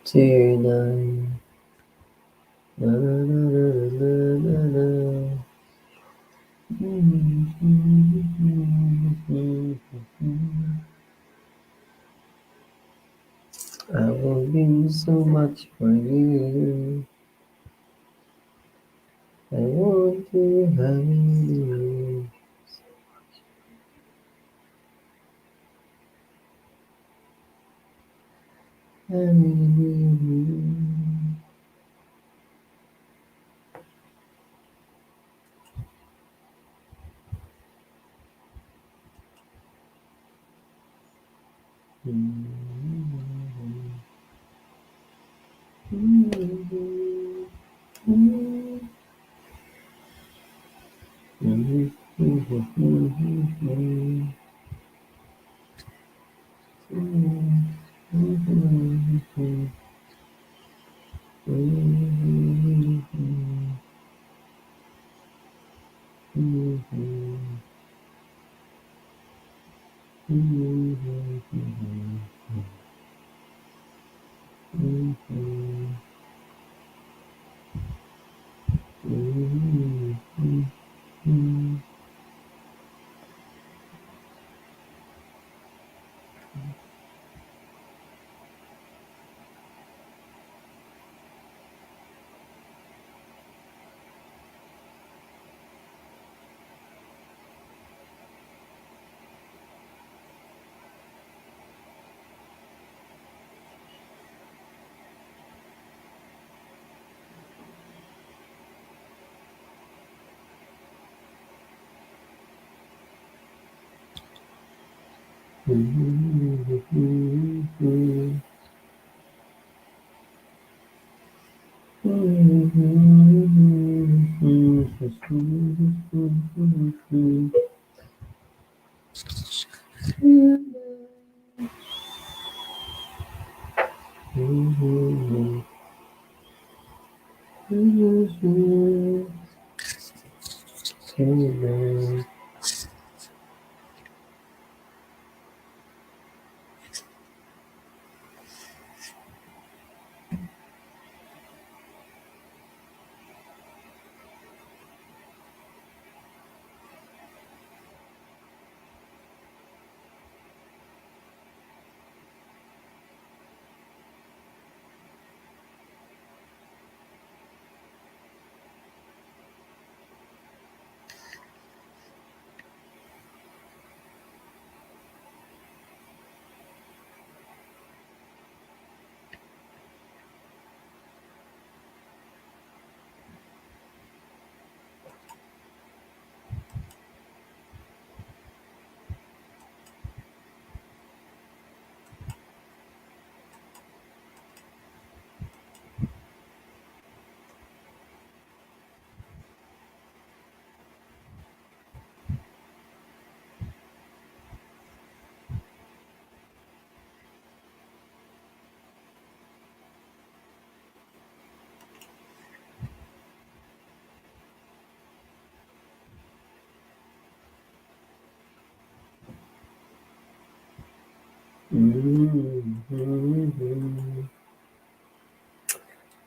Tonight. Na, na, na, na, na, na, na. I will do so much for you. I want to have you.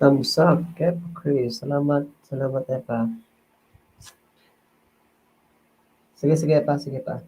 Thumbs up, Kep Chris. Salamat, salamat Epa. Sige, sige pa, sige pa.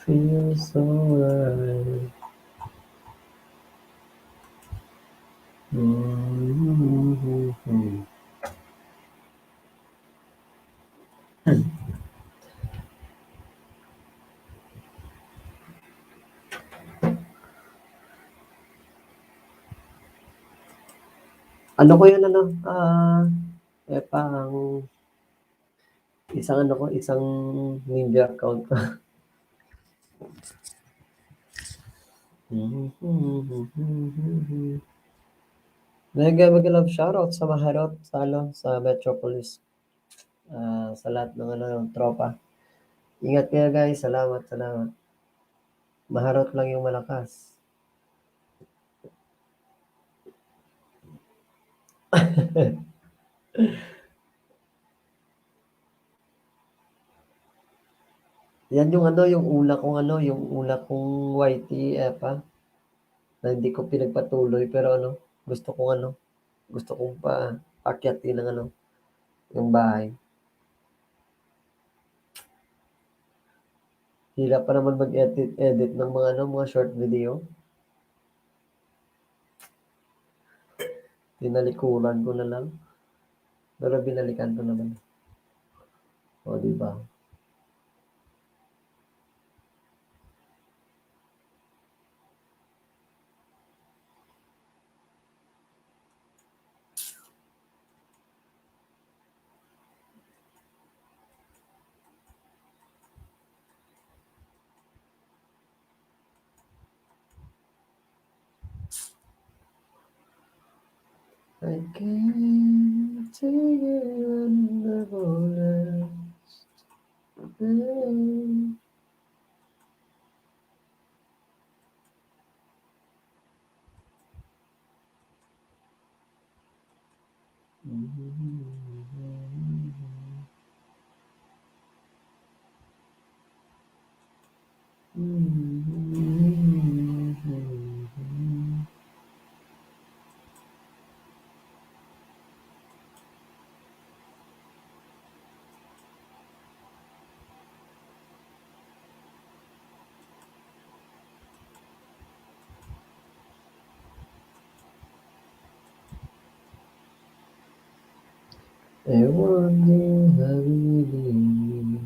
Feel so right. Ano ko yan, pang isang ninja account ko. Mega love shoutout sa Maharot, sa Metropolis. Sa lahat ng tropa. Ingat kayo guys, salamat. Maharot lang yung malakas. Yan yung yung una kong YT na hindi ko pinagpatuloy pero gusto kong paakyatin ng yung bahay. Hirap pa naman mag-edit ng mga short video. Tinalikuran ko na lang. Pero binalikan ko naman. O, diba? I can't take it another I wonder how you live.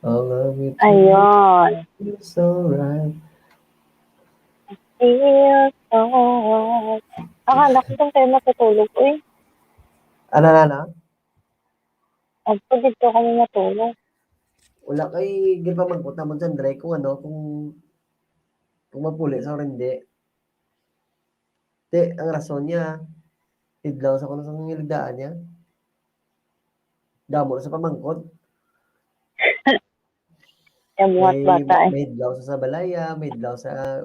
All of it Ayun. feels alright. Feels alright. Akala ko doon kayo matutulog. Uy, Ano? agpo dito kami matulog. Wala kay giba magkot namon sa Andre kung mapuli sa hindi. Ang rason niya, idlaw sa kuno sa ngilidaan niya. Damo sa pamangkot. Yung buhat bata eh. May idlaw sa balaya, may idlaw sa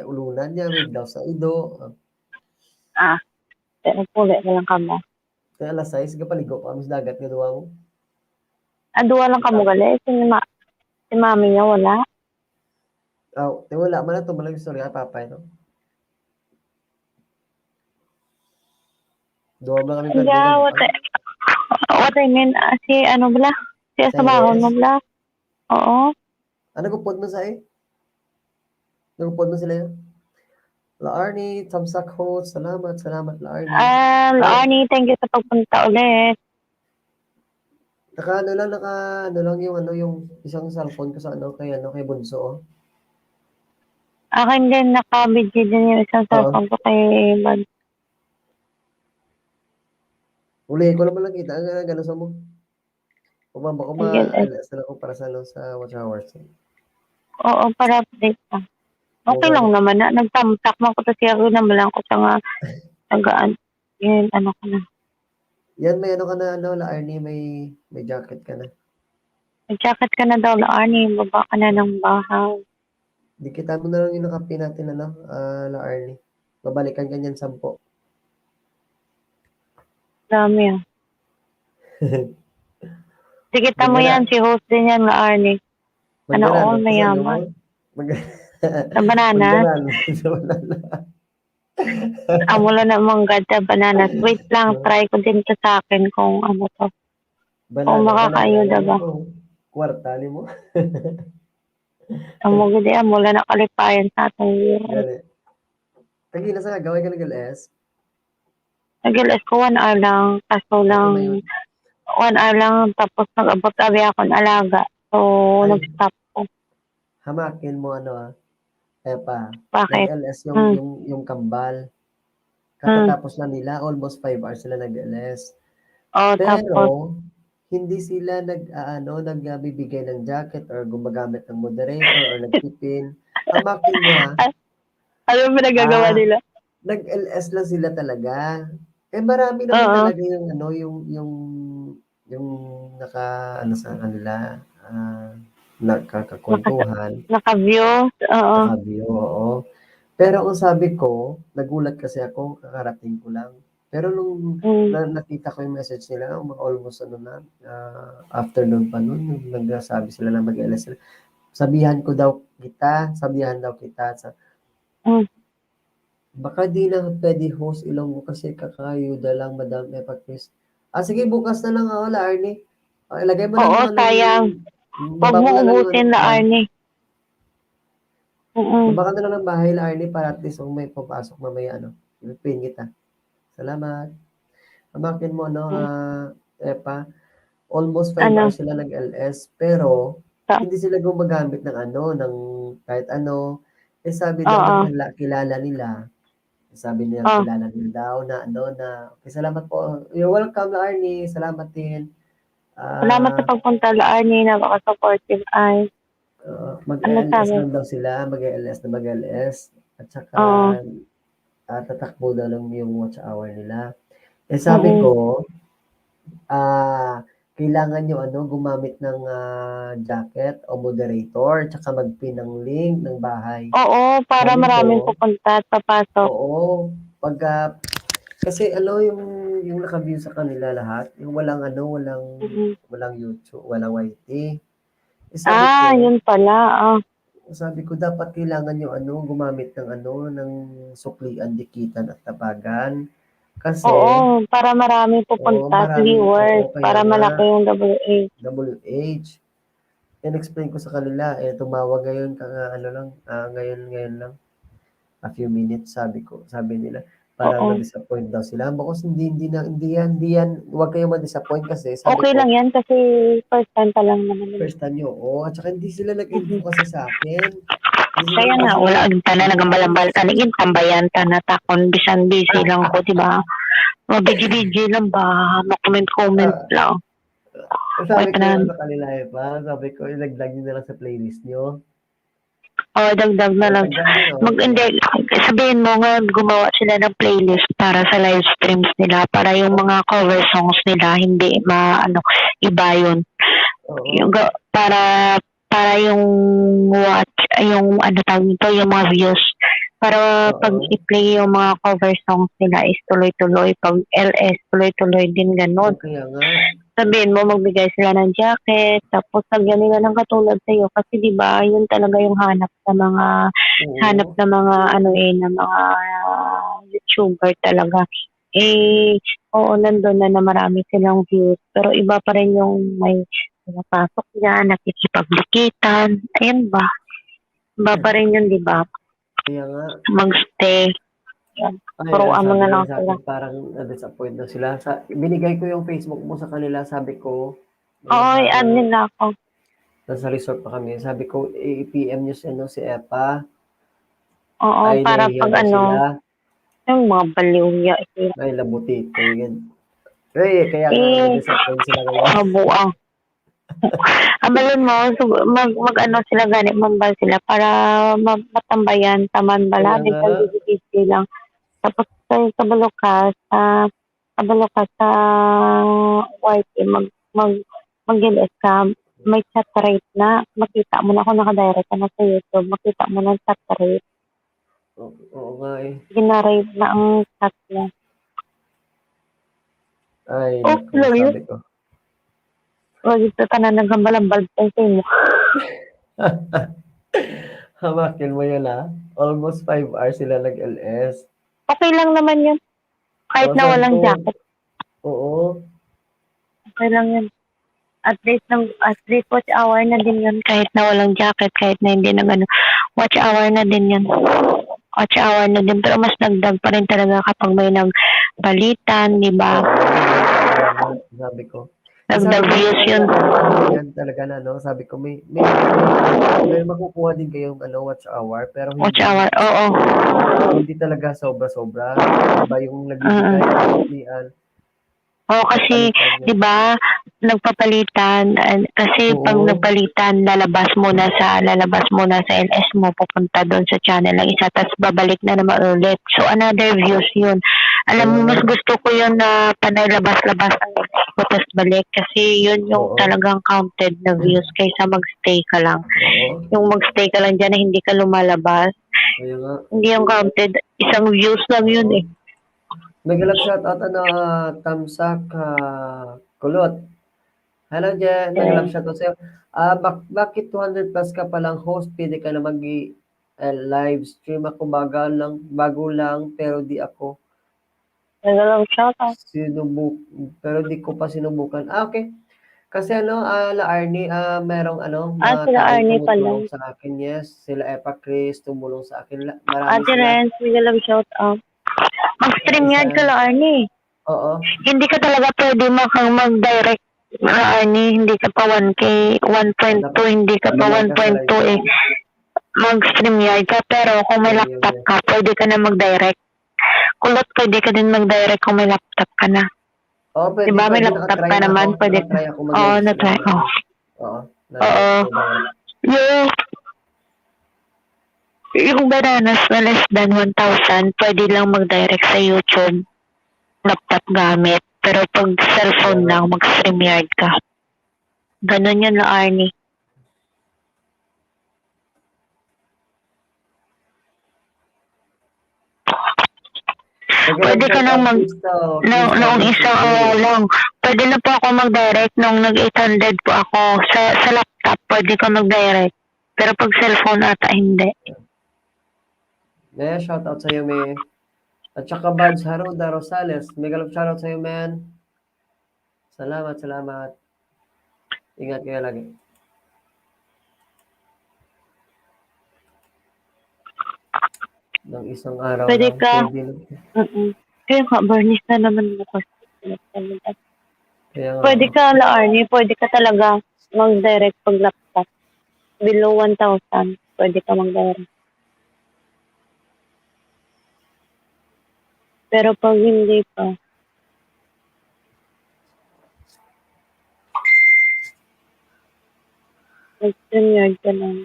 ulunan niya, may idlaw sa ido. Nagpuli na lang kamo. Kaya alas 6, kapaligo kami sa dagat nga duwa mo. Duwa lang kamo gali. Si mami niya wala. Wala man na ito, malang istorya, papa ito. Duwa mo kami Hindi, what I mean, si ano bala? Si Asabahon mo bala? Oo. Nagupod mo sa Nagupod mo sila yun? La-Arnie, thumbs up host. Salamat, La-Arnie. La-Arnie, thank you sa pagpunta ulit. Yung isang cellphone ko sa kay Bunso, oh. Akin din, naka-video din yung isang cellphone ko kay Bad. Uli ko naman nakita ang gano'n sa mo. Kumamba ko alas na ako para sa watch hours. Oo, para update ka. Okay lang naman na. Nagtamtak man ko to siya ko naman lang ko sa nga tagaan. Yun, ano ka na. Yan, may ano ka na, La-Arnie, may jacket ka na. May jacket ka na daw, La-Arnie. Baba ka na ng bahay. Di kita mo na lang yung nakapi natin, La-Arnie. Babalikan ka niyan 10. Dami ah. Sige, mo yan. Si host din yan, La-Arnie. Ano all mayaman. Sa banana. Sa banana. Amo lang namang gada bananas. Wait lang, No? try ko din to sa akin kung ano to. Kung Banana ka, makakaayuda nag-alam ba. ko. Kwarta ni mo. Amo gid amo lang nakalipayan sa atong year. Gani. Kagina sa gawin ka nag-LS. Nag-LS ko 1 hour lang, kaso Okay lang ba yun? 1 hour lang tapos nag-abot abi ako ng alaga. So, Ay, nag-stop ko. hamakin mo ano Epa, Bakit? nag-LS Hmm. yung kambal. Hmm. Katatapos lang nila, almost 5 hours sila nag-LS. Oh, Pero, tapos hindi sila nagbibigay ng jacket or gumagamit ng moderator or nagpipin. Hamakin mo ano ba nagagawa ah, nila? nag-LS lang sila talaga. Eh, marami naman Oo, talaga yung naka, ano sa kanila, naka nakakakwentuhan. naka-views, oo. Naka-view, oo. Pero ang sabi ko, nagulat kasi ako, kakarating ko lang. Pero nung Hmm. nakita ko yung message nila, almost ano na, afternoon pa nun, nung nagsasabi sila na mag-LS sila. Sabihan daw kita. Hmm. Baka di na pwede host Ilonggo kasi kakayuda lang, Madam Epa Chris. Sige, bukas na lang ako, Arnie. Ilagay mo lang Oo, yung ano, sayang. Wag baba mo mong na lang yung ano, ubusin na, Arnie. Mm. baba ka na lang ng bahay, Arnie, para at least kung may papasok mamaya, pin kita. Salamat. Hamakin mo, Mm. Epa, almost 5 hours Ano? sila nag-LS, pero Sa hindi sila gumagamit ng kahit ano. Sabi daw ng Oo. kilala nila, sabi niya Oh, kilala nila daw na, okay, salamat po. You're welcome, Arnie. Salamat din. salamat sa Ah, pagpunta la, Arnie, napaka-supportive ay. Ano mag-LS sabi? lang daw sila, mag-LS na mag-LS. At saka, Oo. tatakbo daw lang yung watch hour nila. Sabi Mm. ko, kailangan niyo gumamit ng, jacket o moderator tsaka mag-pin ng link ng bahay. Oo, para Sabi ko, maraming pupunta at papasok. oo, kasi yung naka-view sa kanila lahat, yung walang Mm. walang YouTube, walang YT. Sabi ko Yun pala, sabi ko dapat kailangan niyo gumamit ng suklian, dikitan at tabagan. Kasi Oo, para maraming oo, pupunta at maraming oo, viewers, kaya para nga malaki yung WA. WH. In-explain ko sa kanila, tumawag ngayon ano lang, ngayon lang, a few minutes sabi nila, parang Oo. na-disappoint daw sila. Bakos hindi yan, huwag kayong ma-disappoint kasi sabi Okay lang ko, yan kasi first time pa lang naman nila. first time niyo, oo, at saka hindi sila Mhm. nag-info kasi sa akin. Kaya Hindi nga, sila wala ta na nagambal-ambal nag-advise. ta naging tambayan ta na takon bisan busy lang ko, di ba? Mabidyo-bidyo lang ba? Comment-comment Ah, lang. Okay, sabi ko nga tanan. sa kanila sabi ko ilagdag niyo na lang sa playlist niyo. Oo, dagdag na lang. Dagdag niyo, oo. Hindi, sabihin mo nga gumawa sila ng playlist para sa live streams nila para yung Oh, mga cover songs nila hindi iba yun. Yung, oo. para yung yung ano tawag nito, yung mga views. Para pag Oo. i-play yung mga cover songs nila is tuloy-tuloy. Pag LS, tuloy-tuloy din ganun. Kaya nga. Sabihin mo, magbigay sila ng jacket, tapos lagyan nila ng katulad sa'yo. Kasi di ba yun talaga yung Oo. ng mga YouTuber talaga. Oo, nandun na marami silang views. Pero iba pa rin yung may pinapasok niya, nakikipagdikitan. Ayun ba? Iba pa rin yun, di ba? Kaya nga. Mag-stay. Yan. Ay, Turuan mo sabi na nila lang sa sila. akin parang na-disappoint na sila. Binigay ko yung Facebook mo sa kanila, sabi ko, nung Oo, i-add nila ako. nasa resort pa kami, sabi ko, i-PM niyo si Epa. Oo, Ay, para nahihiya pag daw sila. yung mga baliwya. Ay, labutite. Yan. Kaya nga, na-disappoint sila ngayon. Mabuang. Abalin mo, sila ganit, mambal sila para matambayan, taman Kaya bala, nga, bisan busy lang. Tapos sa Balukas sa YT, mag-gilis ka, may chat rate na, makita mo na kung nakadirect ka na sa YouTube, makita mo na chat rate. oo nga eh. Ginarate na ang chat mo. Ay, Okay naku, lang yun. sabi ko. Wag ito ka na nagambal-ambal sa mo. Hamakin mo yun Almost 5 hours sila nag-LS. Okay lang naman yun. Kahit na sabi walang ko, jacket, oo. okay lang yun. At least watch hour na din yun kahit na walang jacket, kahit na hindi na gano'n. Watch hour na din yun. Watch hour na din. Pero mas dagdag pa rin talaga kapag may nagbalitan, di ba? Oo, sabi ko. Dagdag Sabi views ko yun. yan talaga na, no? Sabi ko, may makukuha din kayong watch hour, pero Watch hour, oo. hindi talaga sobra-sobra. Iba yung nagbibigay Mm. ng suklian, Oo, kasi, palitan niya. di ba, nagpapalitan, kasi pag Oo, nagpalitan, lalabas muna sa LS mo, pupunta doon sa channel ng isa, tapos babalik na naman ulit. So, another views yun. Alam kaya mo, nga, mas gusto ko yun na panay labas-labas ang LS ko, tapos balik, kasi yun yung oo, talagang counted na views, kaysa magstay ka lang. oo, Yung magstay ka lang dyan na hindi ka lumalabas, kaya nga, hindi yung counted, isang views lang yun oo. eh. Mega love shoutout, Tamsak, Kulot. Hello Jen, mega love shoutout sa'yo. Bakit 200 plus ka palang host, pwede ka na live stream? Ako bago lang, pero di ako Nagalang shoutout. pero di ko pa sinubukan. Okay. Kasi La Arnie, merong mga Sila taong Arnie pala. tumutulong sa akin. Yes, sila Epa Chris, tumulong sa akin. Marami Ate sila. Renz, nagalang shoutout. Mag-stream Isa, yan kala Arnie. oo. Hindi ka talaga pwede mag-direct na Arnie. Hindi ka pa 1K, 1.2, hindi ka pa Dapat ka sa live 1.2 eh. stream. Mag-stream yard ka, pero kung may laptop Yes. ka, pwede ka na mag-direct. Kulot, pwede ka din mag-direct kung may laptop ka na. Oo, pwede, Diba may pwede. laptop Nakatry ka na ako. naman, pwede ka. Nakatry ako Oo, mag-live stream. na-try ko. Oo, Oo. na-direct. Yung bananas na less than 1,000, pwede lang mag-direct sa YouTube. Laptop gamit. Pero pag cellphone lang, mag-StreamYard ka. Ganon yun na Arnie. Pwede ka nang noong isang araw lang. Pwede na po ako mag-direct nung nag-800 po ako. Sa laptop, pwede ka mag-direct. Pero pag cellphone ata, hindi. Yeah, shoutout sa'yo, me. At saka Buds Haruda Rosales. Mega love shoutout sa'yo, man. Salamat, salamat. Ingat kayo lagi. Ng isang araw Pwede lang. ka. Pwede na. Kaya ka, Barnis na naman bukas. Kaya nga. Pwede ka, Arnie. Pwede ka talaga mag-direct pag laptop. Below 1,000, pwede ka mag-direct. Pero pag hindi pa, mag-StreamYard ka lang.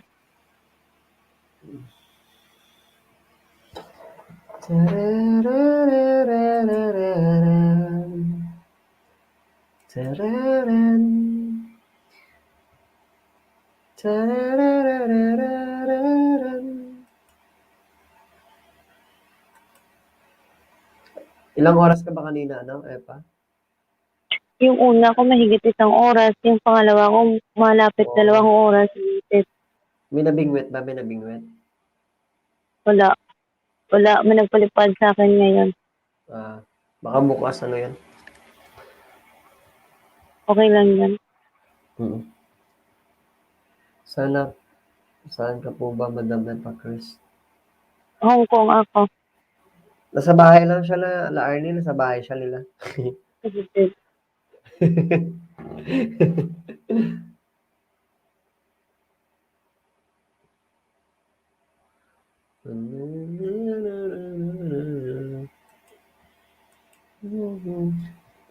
Ilang oras ka ba kanina, Epa? Yung una ko mahigit 1 oras, yung pangalawa ko malapit 2 oras. May nabingwit ba? May nabingwit? Wala. May nagpalipad sa akin ngayon. Baka bukas yan. Okay lang yan. Saan ka po ba, Madam Epa Chris? Hong Kong ako. Nasa bahay lang siya La Arnie, nasa bahay siya nila.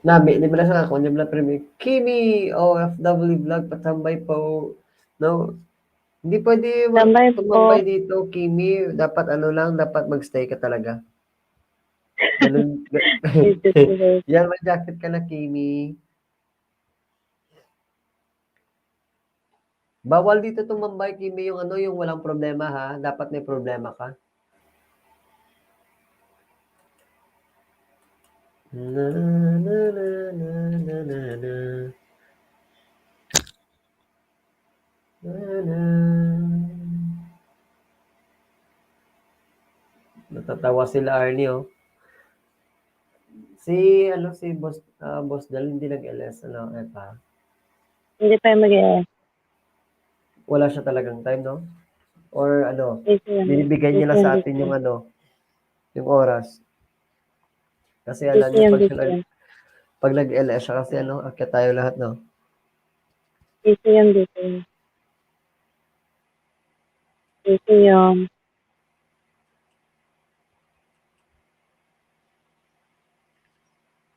Nabi, di ba na sa ako, di ba premier? Kimi, OFW vlog, patambay po. No? Hindi pwede Tambay tumambay po. dito, Kimi. Dapat dapat magstay ka talaga. Ganun. Yan, may jacket ka na, Kimi. Bawal dito tumambay, Kimi, yung yung walang problema, ha? Dapat may problema ka. Na, na, na, na, na, na, na. Na, na. Natatawa sila Arnie, oh. Si Boss Dal hindi nag-LS, epa. Hindi pa mag Wala siya talagang time, no? Or binibigay niya busy lang yan, sa atin busy. yung oras. Kasi alam Busy niyo, yan, busy yan. pag nag-LS siya kasi akyat tayo lahat, no? Busy yan, busy yan. Busy yan.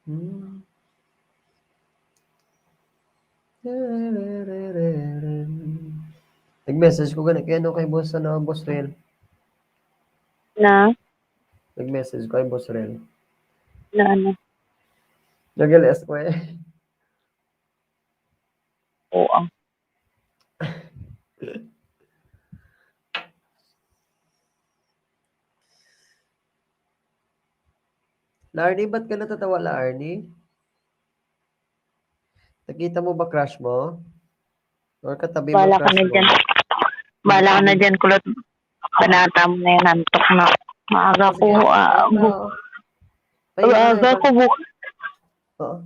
Hmm. Nag-message ko ganun kay Boss Rel. Na? Nag-message ko kay Boss Rel. Na ano? Nag-LS ko eh. Oo. Larnie, ba't ka natatawa, Larnie? Nakita mo ba crush mo? Or katabi mo Bahala ka crush na mo? dyan. Bahala ka na dyan, kulot. Banata mo na yan, antok na. Maaga ko, maaga ko bukas. Oo.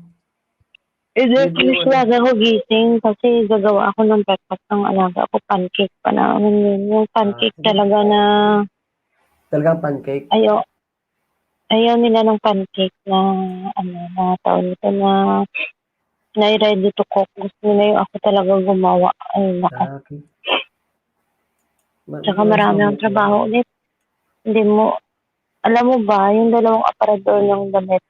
Please maaga ko gising kasi gagawa ako ng breakfast ng alaga ko. Pancake pa na. Yung pancake talaga na Talagang pancake? Ayaw nila ng pancake na na tawag nito na ready to cook. Gusto nila yung ako talaga gumawa. Ay, nako. Okay. Tsaka marami ang trabaho ulit. Hindi mo, alam mo ba, yung dalawang aparador ng damit,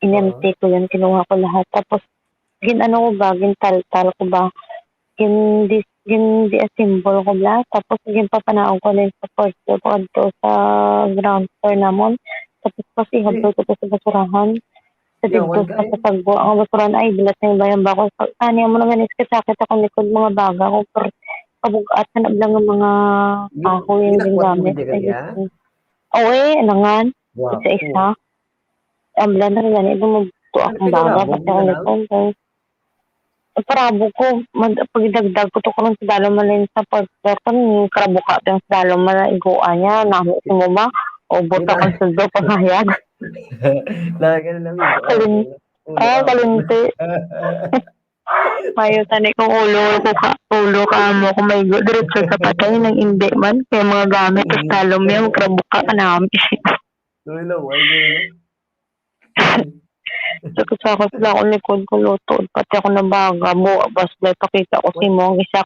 inempty ko yun, kinuha ko lahat. Tapos, ko ba, gintal-tal ko ba, di-assemble ko lahat. Tapos, papanaon ko lang sa first floor ko dito sa ground floor namon. Tapos, kasi habol ko sa basurahan. Sa dito sa kasagbo, ang basurahan ay bilat na yung bayan ba ko. Kanya mo naman sakit ako likod mga baga ko. Kabugat na lang ng mga kahoy yung ginamit. Oo alangan. Isa-isa. Ang blanda na gani, bumuto akong baga. Pati ako likod. Parabo ko, pagdagdag ko to ko ng sadalo malin sa pagkakon, karabo ka yung sadalo malin, iguan niya, namin mo ba? O buta kang sundo, pahayag. Kalinti. Mayo tani kong ulo ka mo kung may diretso sa patay ng hindi man kaya mga gamit at talom yan magkrabuka ka namin sa ako sila akong likod ko lutod pati ako nabaga mo bas may pakita ko si mo isa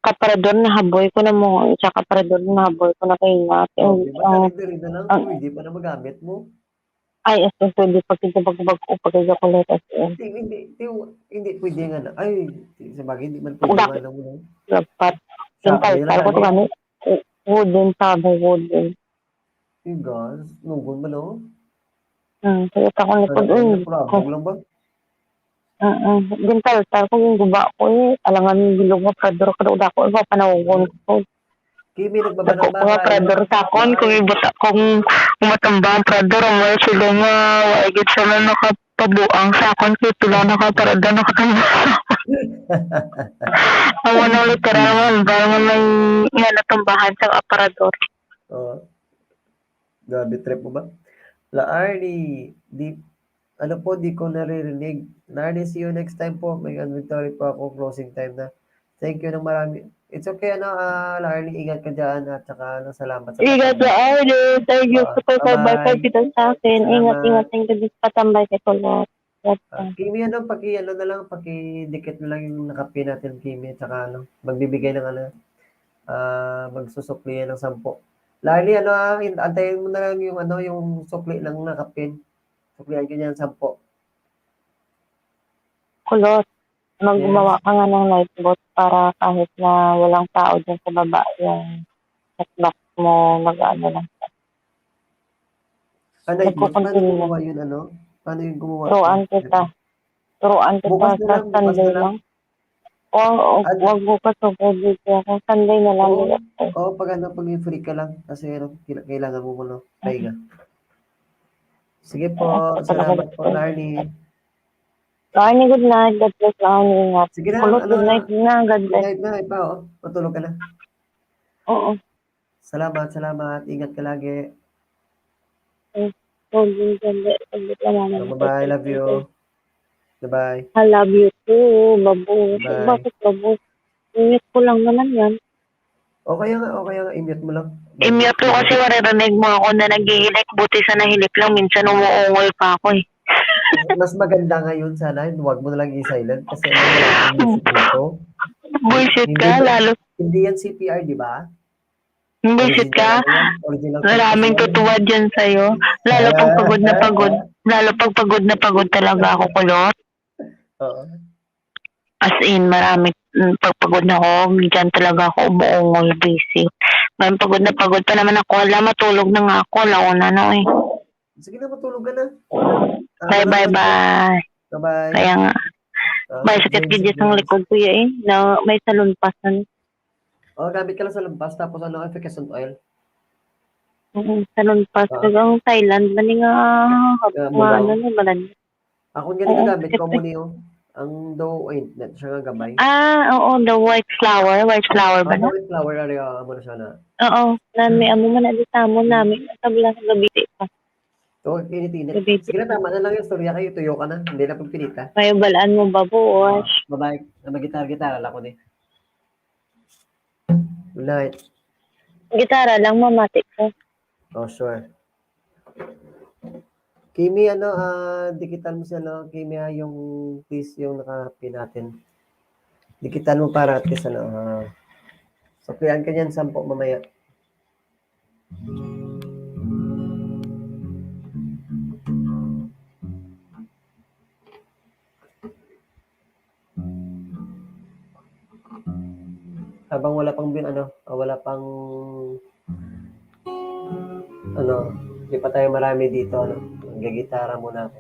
kaparador na haboy ko na mo isa kaparador na haboy ko na kaingat hindi pa na magamit mo. Ay, as in, pwede pagkabag ko pagkakakulit as in. Hindi pwede nga na. Ay, sa bagay, hindi man pwede nga na mo. Dapat. Yung tal ko ito kami. Wooden, sabi, wooden. Yung gas, nugon man o. Kaya akong likod. Prabog lang ba? Yung tal ko, yung guba ko eh. Alangan yung bilog mo, prador ka daw ako. Iba panawon ko. Kimi nagbabanang bahay. Mga prador sa akon, kung ibota kung matambang prador, ang sila nga, waigit sa mga nakapabuang sa akon, kaya pila nakaparador, nakatambang. Ang mga literal, ba may nga natambahan sa aparador. Grabe trip mo ba? La Arnie, di ko naririnig. Arnie, see you next time po. May inventory po ako, closing time na. Thank you ng marami. It's okay, Larnie, ingat ka dyan at saka salamat sa Ingat ka, Arnie. Thank you sa pagkabay kita sa akin. Ingat. Thank you sa patambay kay Kulot. Kimi, pakidikit na lang yung nakapin natin, Kimi, at saka magbibigay ng magsusukli ng 10. Larnie, antayin mo na lang yung sukli ng nakapin. Suklihan ko niyan 10. Kulot. Gumawa ka nga ng lifeboat para kahit na walang tao dyan sa baba yung setback mo mag-ano lang. Lifeboat? Paano gumawa yun, Paano yung gumawa? Turuan kita sa Sunday lang. Wag bukas o pwede kung Sunday na lang. Pag free ka lang kasi kailangan mo pahinga. Sige po, salamat po, Larnie. Larnie, good night. God bless, Larnie. Ingat. Sige na, good night na. God bless. Good night na, matulog ka na. Oo. Salamat. Ingat ka lagi. Saglit lang mama. So, bye-bye. Love you. Bye-bye. I love you too, babu. Bye. Bakit babu? Ingat ko lang naman yan. O kaya nga, i-mute mo lang. I-mute ko kasi maririnig mo ako na nag-iilik. Buti sa nahilik lang. Minsan umuungol pa ako eh. Mas maganda ngayon sana, huwag mo na lang i-silent kasi wala akong music dito. Bullshit ka, lalo. Hindi yan CPR, di ba? Bullshit ka. Original Maraming tutuwad dyan sa'yo. Lalo pag pagod na pagod. Lalo pag pagod na pagod talaga ako, kulot. Oo. As in, marami. Pag pagod na ako, dyan talaga ako umuungol, busy. Ngayon pagod na pagod pa naman ako. Wala, matulog na nga ako. Launa na eh. Sige na, matulog ka na. Bye. Bye-bye. Kaya nga. May sakit gidya sa likod ko eh. Na may salon pass na. Gamit ka lang sa lampas, tapos efficacent oil. Salon pass. Ang Thailand, mani nga, ano na, balan. Ako ganito gamit ko muna yung ang dough ointment, siya nga gabay. Oo, the white flower. White flower ba na? White flower, mo na siya na. Oo, may amo man na di tamo namin. Tabla sa gabi pa. So, pinit-init. Sige na, tama na lang yung storya kayo. Tuyo ka na. Hindi na pagpinita. Kayo balaan mo ba po? Bye-bye. Mag-gitar-gitar lang ko din. Good night. Gitara lang, mamatik ko. Oh, sure. Kimi, dikitan mo siya, Kimi, yung piece yung nakapin natin. Dikitan mo para at least, suklian ka niyan, 10 mamaya. Habang wala pang hindi pa tayo marami dito, gagitara muna ako.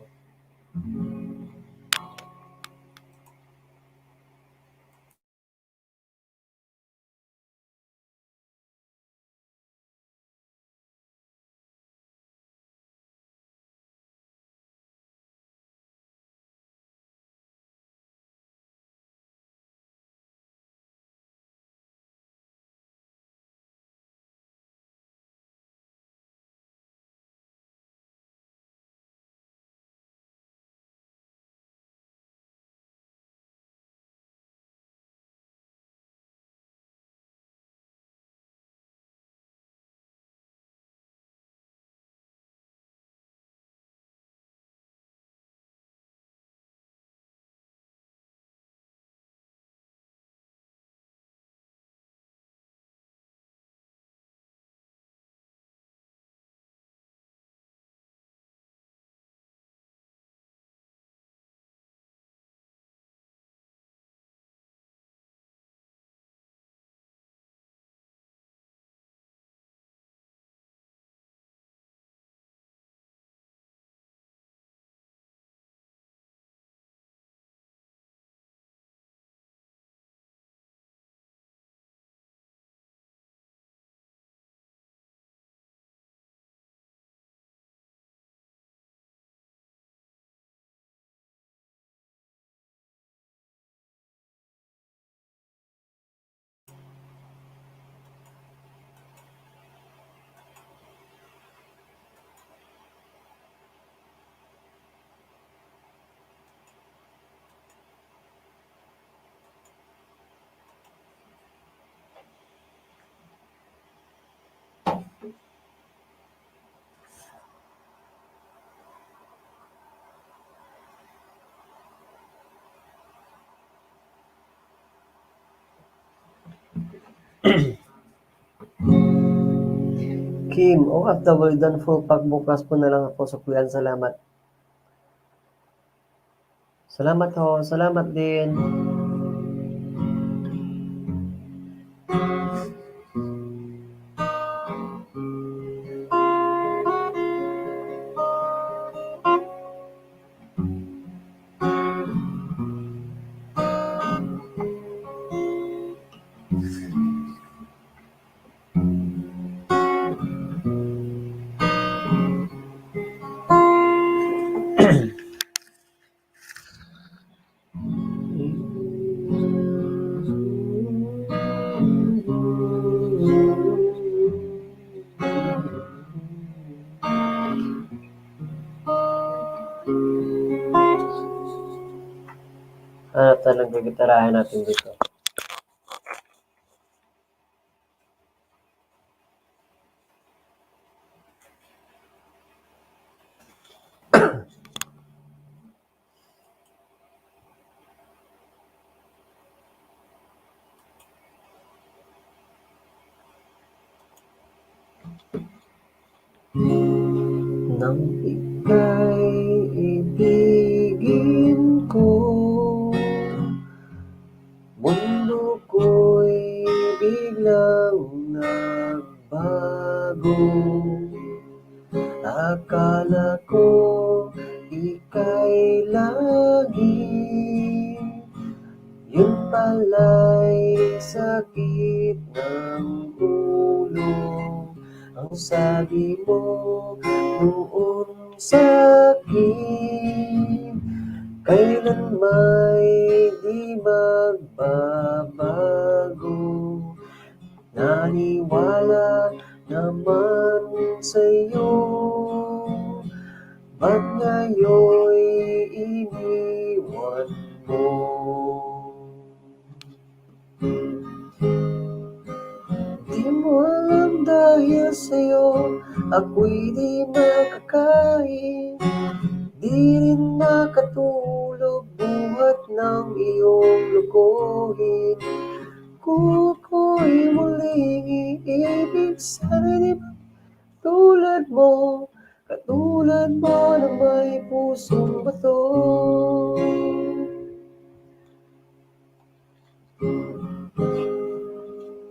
Kim, OFW done full pack bukas po na lang ako sa kuyan. Salamat. Salamat ho. Salamat din. Hanap tayo ng gigitarahin natin dito. Nang ika'y ibigin ko, mundo ko'y biglang nagbago. Akala ko ika'y laging, yun pala'y sakit ng ulo. Ang sabi mo noon sa'kin, kailan may di magbabago. Naniwala naman sa'yo, ba't ngayon'y iniwan mo? Di mo alam dahil sa'yo, ako'y di makakain, di rin makatulog buhat ng iyong lokohin. Kung ako'y muling iibig, sana di ba katulad mo na may pusong bato.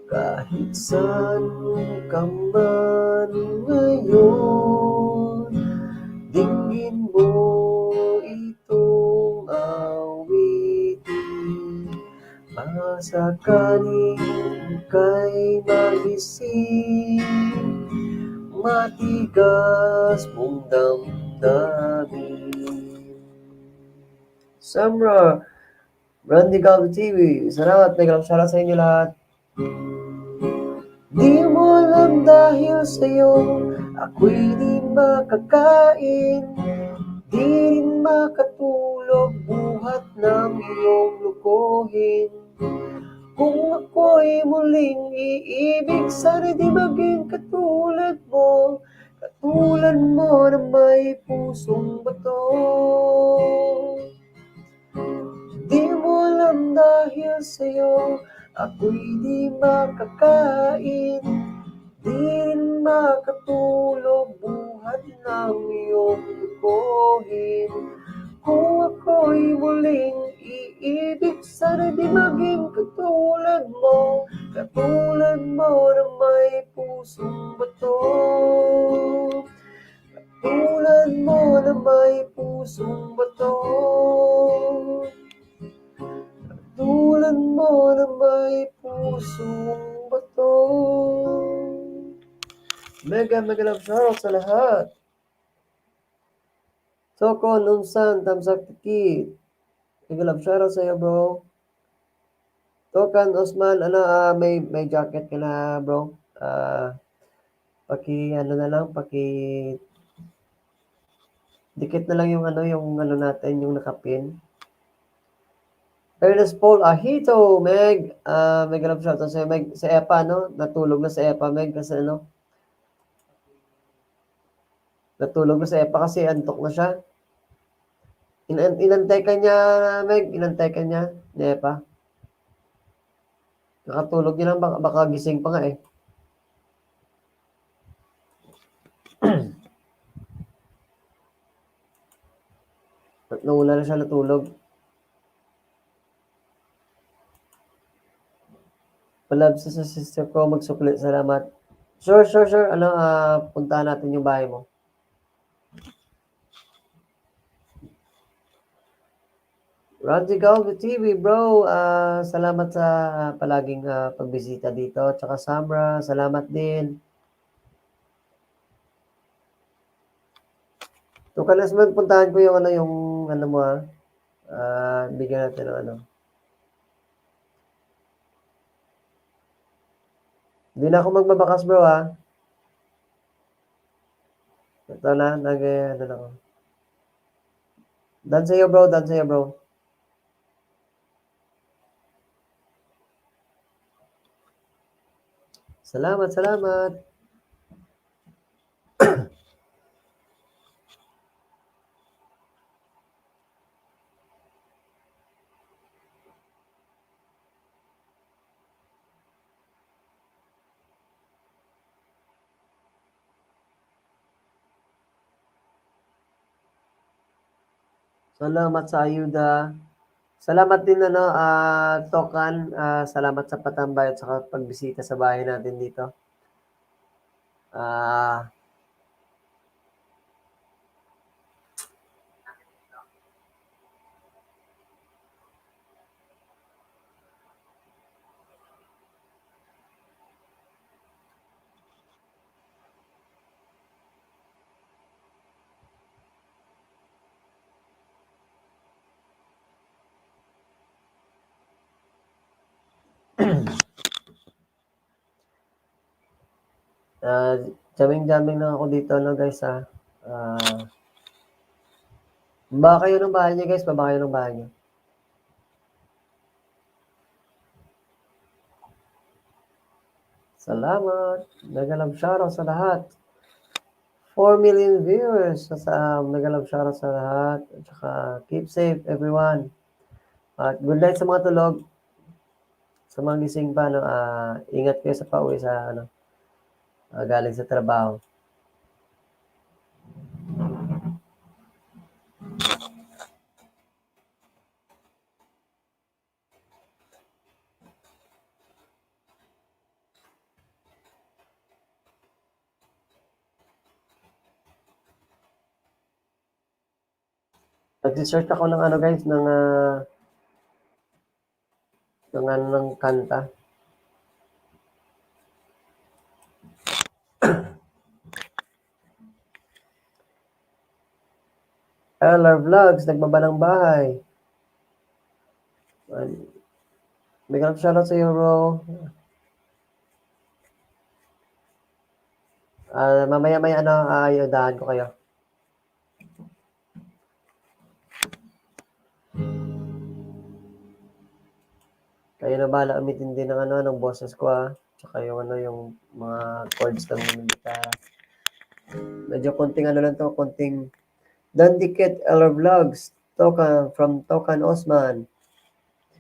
Kahit saan ka man ngayon, dinggin mo itong awitin. Masakaling kay magising, matigas mong damdamin. Samra, Randy Galvin TV, salamat, nagalang shoutout sa inyo lahat. Di mo alam dahil sa'yo, ako'y di makakain, di rin makatulog buhat ng iyong lukohin. Kung ako'y muling iibig, sana di maging katulad mo na may pusong bato. Di mo alam dahil sa'yo, ako'y di makakain, di rin makatulog buhat ng iyong lukohin. Kung ako'y muling iibig, sana di maging katulad mo na may pusong bato. Katulad mo na may pusong bato. Katulad mo na may pusong bato. Mega love shoutout sa lahat. Soko, Nunsan, Tamsak Tiki. Mega love shoutout sa iyo, bro. Tokan, Osman, may jacket ka na, bro. Paki dikit na lang yung natin, yung nakapin. Ernest Paul Ahito, Meg, mega love shoutout sa iyo, Meg. Sa EPA, no? Natulog na sa EPA, Meg, kasi natulog na sa EPA kasi antok na siya. Inantay ka niya, Meg, inantay ka niya, ni EPA. Nakatulog niya lang, baka gising pa nga eh. At nawala na siya natulog. Palab sa sister ko, magsukli, salamat. Sure. Puntahan natin yung bahay mo. Randy Galvin TV, bro. Salamat sa palaging pagbisita dito. Tsaka Samra, salamat din. Tukalasman, puntahan ko yung mo bigyan natin ng Hindi na ako magbabakas, bro, ha. Ito na, lang ako. Dan sa'yo, bro. Salamat, salamat. Salamat sa ayuda. Salamat din ano, Tokan, salamat sa patambay at saka pagbisita sa bahay natin dito. Ah, ah, jamming-jamming lang ako dito, no, guys, ah. Baba kayo ng bahay niyo, guys, baba kayo ng bahay niyo. Salamat. Mega love shoutout sa lahat. 4 million viewers. Sa mega love shoutout sa lahat. At saka keep safe everyone. At good night sa mga tulog. Sa mga gising pa, no, ingat kayo sa pauwi sa ano, galing sa trabaho. Nag-search ako ng ano, guys, ng kanta. LR Vlogs, nagbaba ng bahay. Bigyan shoutout sa iyo, bro. Mamaya-maya ano, ayudahan ko kayo. Kayo na bahala umitin din ng ano, ng boses ko, Tsaka yung ano, yung mga chords ng gitara. Medyo konting ano lang to, konting Dandikit LR Vlogs, Tokan, from Tokan Osman.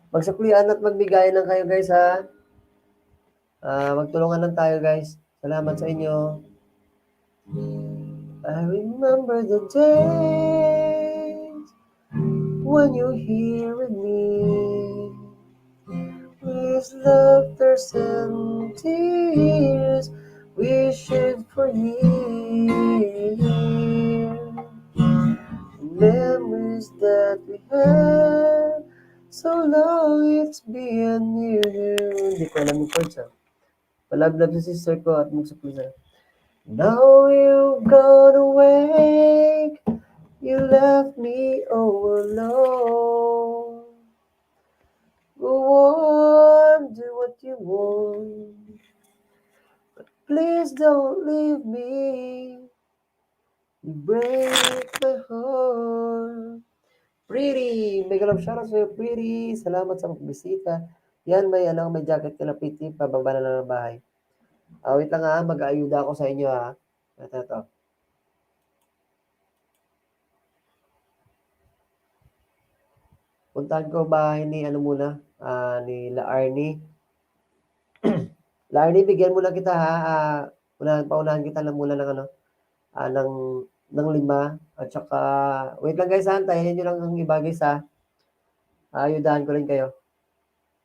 Magsuklian at magbigayan lang kayo, guys, ha. Magtulungan lang tayo, guys. Salamat sa inyo. I remember the days when you're here with me. With laughter and tears, we shared for years. Memories that we had, so long it's been years. Hindi ko alam yung chords, Palablab sa sister ko at magsukli sa. Now you've gone away, you left me all alone. Go on, do what you want, but please don't leave me. You break my heart. Pretty! Mega love shoutout sa'yo, Pretty! Salamat sa pagbisita. Yan, may jacket ka na, Pretty. Pababa na lang ng bahay. Wait lang, mag-aayuda ako sa inyo, Ito. Puntahan ko bahay ni ano muna, ni La Arnie. La Arnie, bigyan muna kita, paunahan kita lang muna ng ano, ng 5 at saka wait lang, guys, antayin niyo lang ang iba, guys, Aayudahan ko rin kayo.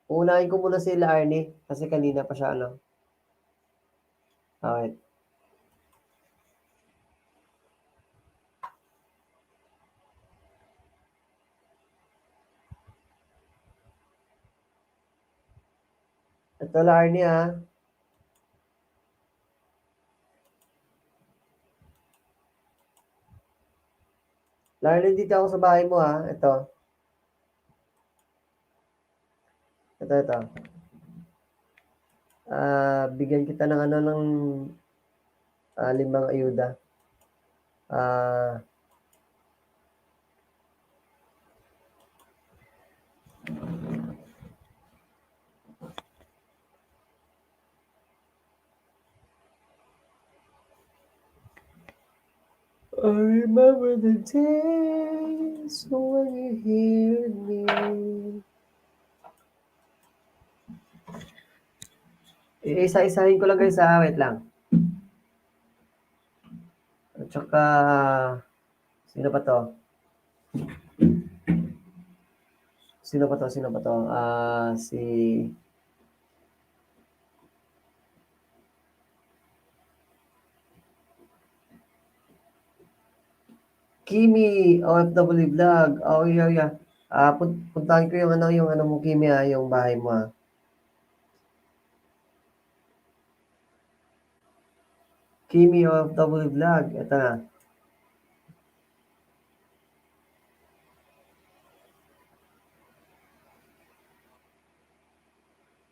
Uunahin ko muna si La Arnie kasi kanina pa siya ano. Wait. Ito, La Arnie, La Arnie, dito ako sa bahay mo, Ito. Ito. Bigyan kita ng ano, ng 5 ayuda. I remember the days when you hear me. Isa-isahin ko lang guys wait lang. At saka, sino pa to? Sino pa to? Si Kimi OFW Vlog. Oh, yeah. Puntahan ko yung ano mo Kimi yung bahay mo Kimi OFW Vlog. Ito na.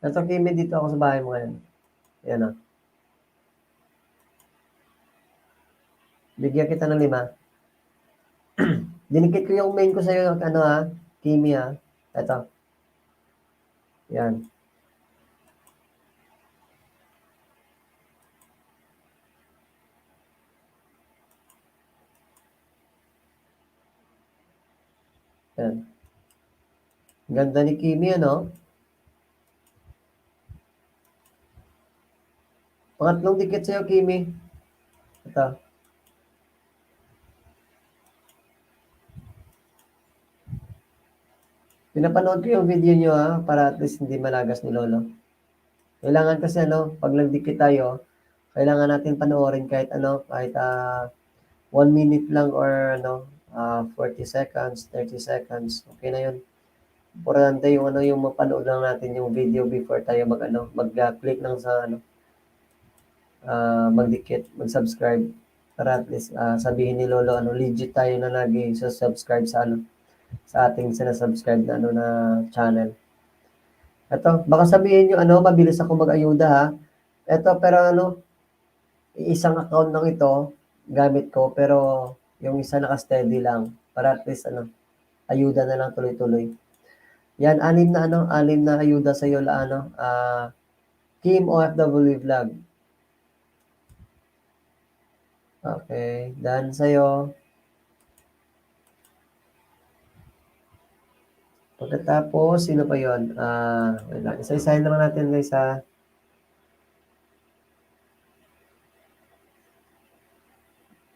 Ito Kimi, dito ako sa bahay mo ngayon. Yan na. Bigyan kita ng 5. Dinikit ko yung main ko sa'yo, Kimi Ito. Yan. Yan. Ganda ni Kimi, ano? Pangatlong dikit sa'yo, Kimi. Ito. Pinapanood ko yung video nyo para at least hindi malagas ni Lolo. Kailangan kasi pag nagdikit tayo, kailangan natin panoorin kahit 1 minute lang or 40 seconds, 30 seconds. Okay na yun. Importante yung mapanood lang natin yung video before tayo mag-click lang sa magdikit, mag-subscribe para at least sabihin ni Lolo legit tayo na nag-subscribe sa ating sinasubscribe na channel. Ito, baka sabihin nyo mabilis ako mag-ayuda Ito, pero isang account lang ito gamit ko, pero yung isa naka-steady lang para at least ayuda na lang tuloy-tuloy. Yan, 6 na ayuda sa iyo Kim OFW Vlog. Okay, done sa'yo. Pagkatapos, sino pa yun? Wait lang. Isa-isahin naman natin guys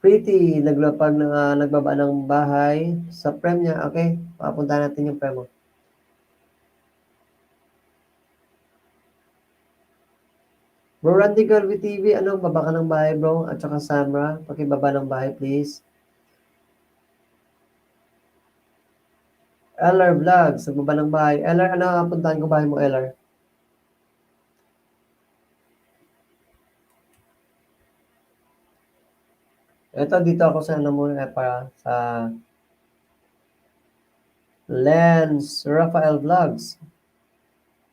Pretty, nagbaba ng bahay sa prem niya. Okay, papunta natin yung prem mo. Bro Randy Garvey TV, baba ka ng bahay bro? At saka Samra, pakibaba ng bahay please. LR Vlogs, nagbaba ng bahay. LR, puntahan ko bahay mo LR? Ito, dito ako sa muna para sa Lens Rafael Vlogs.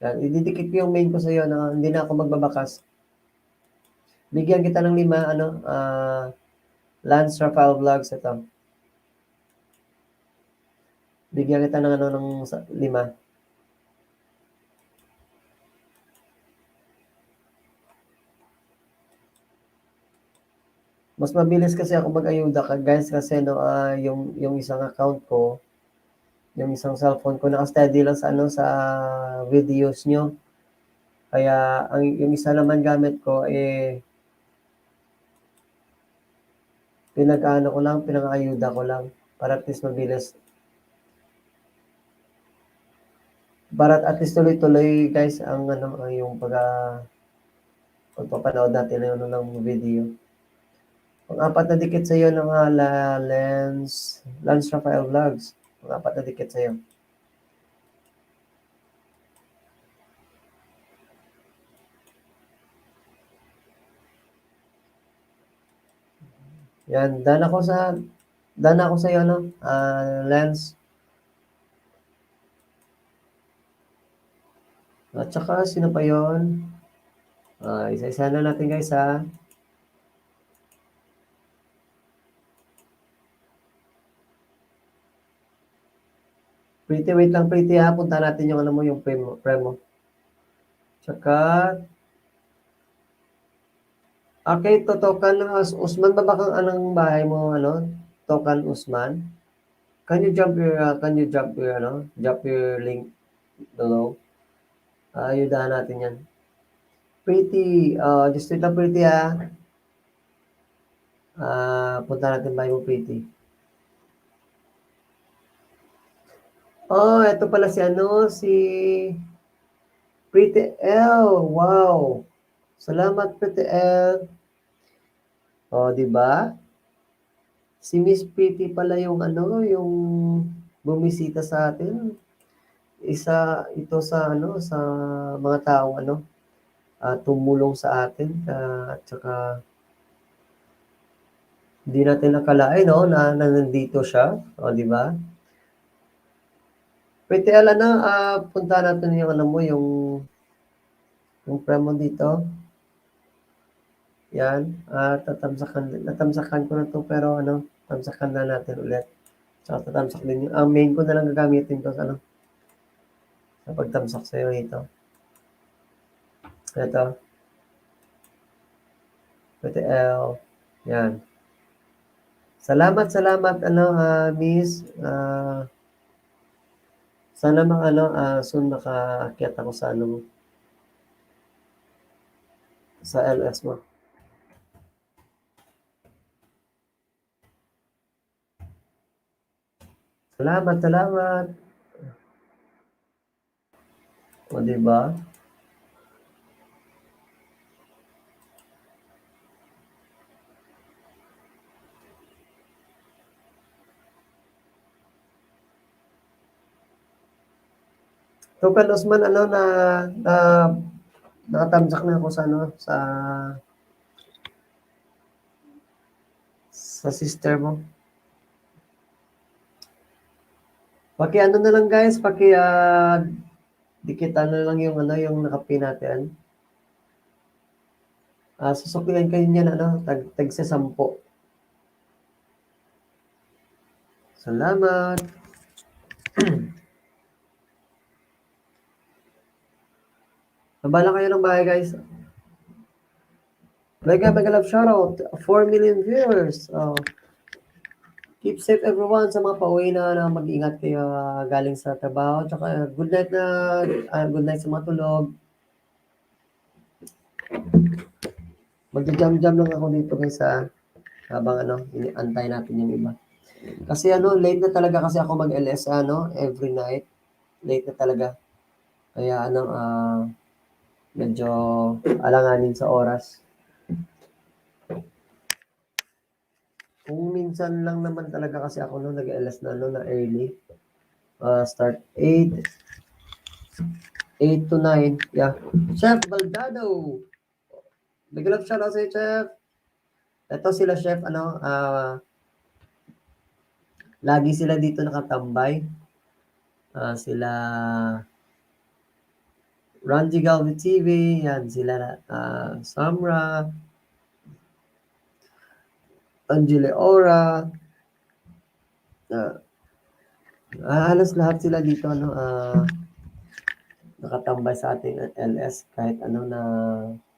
Yan, ididikit ko yung main ko sa iyo na hindi na ako magbabakas. Bigyan kita ng 5, Lance Rafael Vlogs ito. Bigyan kita ng ng 5. Mas mabilis kasi ako mag-ayuda guys kasi yung isang account ko, yung isang cellphone ko naka-steady lang sa videos nyo. Kaya yung isa naman gamit ko pinang-ayuda ko lang para at least mabilis. Para at least tuloy-tuloy guys ang yung pagpapanood natin ng video. Pang-4 na dikit sa iyo ng Lance Rafael Vlogs. Pang-4 na dikit sa iyo. Yan, dana ako sa iyo Lance. At saka sino pa 'yon? Isa-isa na natin guys Pretty, wait lang Pretty punta natin yung yung premo. Tsaka Okay, Totokan Usman ba bakang anong bahay mo, ano? Tokan Usman? Drop your link below. Ayudahan natin yan. Pretty, just wait lang Pretty punta natin bahay mo Pretty. Oh, eto pala si ano, si Pretty L. Wow. Salamat Pretty L. Oh, di ba? Si Miss Pretty pala yung ano, yung bumisita sa atin. Isa ito sa ano, sa mga taong ano, tumulong sa atin at saka hindi natin nakalain no na nandito siya, o di ba? Pretty L, ano, punta natin yung ano mo, yung friend mo dito. Yan, natamsakan ko na to pero ano, tamsakan na natin ulit. Tsaka tatamsak din yung, ang main ko na lang gagamitin to sa ano, sa pagtamsak sa'yo ito. Ito. Pretty L. Yan. Salamat ano, Miss. Sana ano, soon makaakyat ako sa ano mo, sa LS mo. Salamat. O, di ba? Tukan Usman, ano, na nakatamsak na ako sa ano, sa sister mo. Ano na lang guys, dikitan na lang yung ano, yung nakapin natin. Susuklian kayo niyan, ano, tag sa 10. Salamat. Nabala kayo ng bahay guys. Mega love shoutout. 4 million viewers. Keep safe everyone sa mga pauwi na mag-ingat kayo galing sa trabaho. Tsaka good night sa mga tulog. Magja-jam lang ako dito guys habang ano, iniantay natin yung iba. Kasi ano, late na talaga kasi ako mag-LS ano, every night. Late na talaga. Kaya ano, medyo alanganin sa oras. Kung minsan lang naman talaga kasi ako nag-LS na early. Start 8 to 9. Yeah. Chef Baldado. Big love shout out sa Chef. Ito sila Chef, ano, lagi sila dito nakatambay. Sila Ranji Galvin TV, yan sila Samra, Angele Ora, halos lahat sila dito ano, nakatambay sa ating LS kahit ano na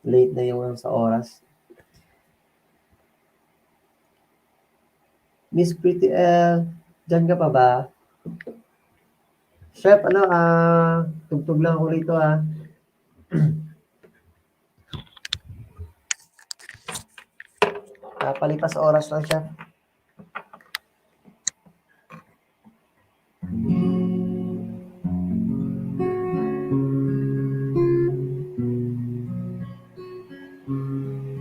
late na yung sa oras. Miss Pretty L, dyan ka pa ba? Chef, ano, tugtog lang ako rito palipas oras lang siya.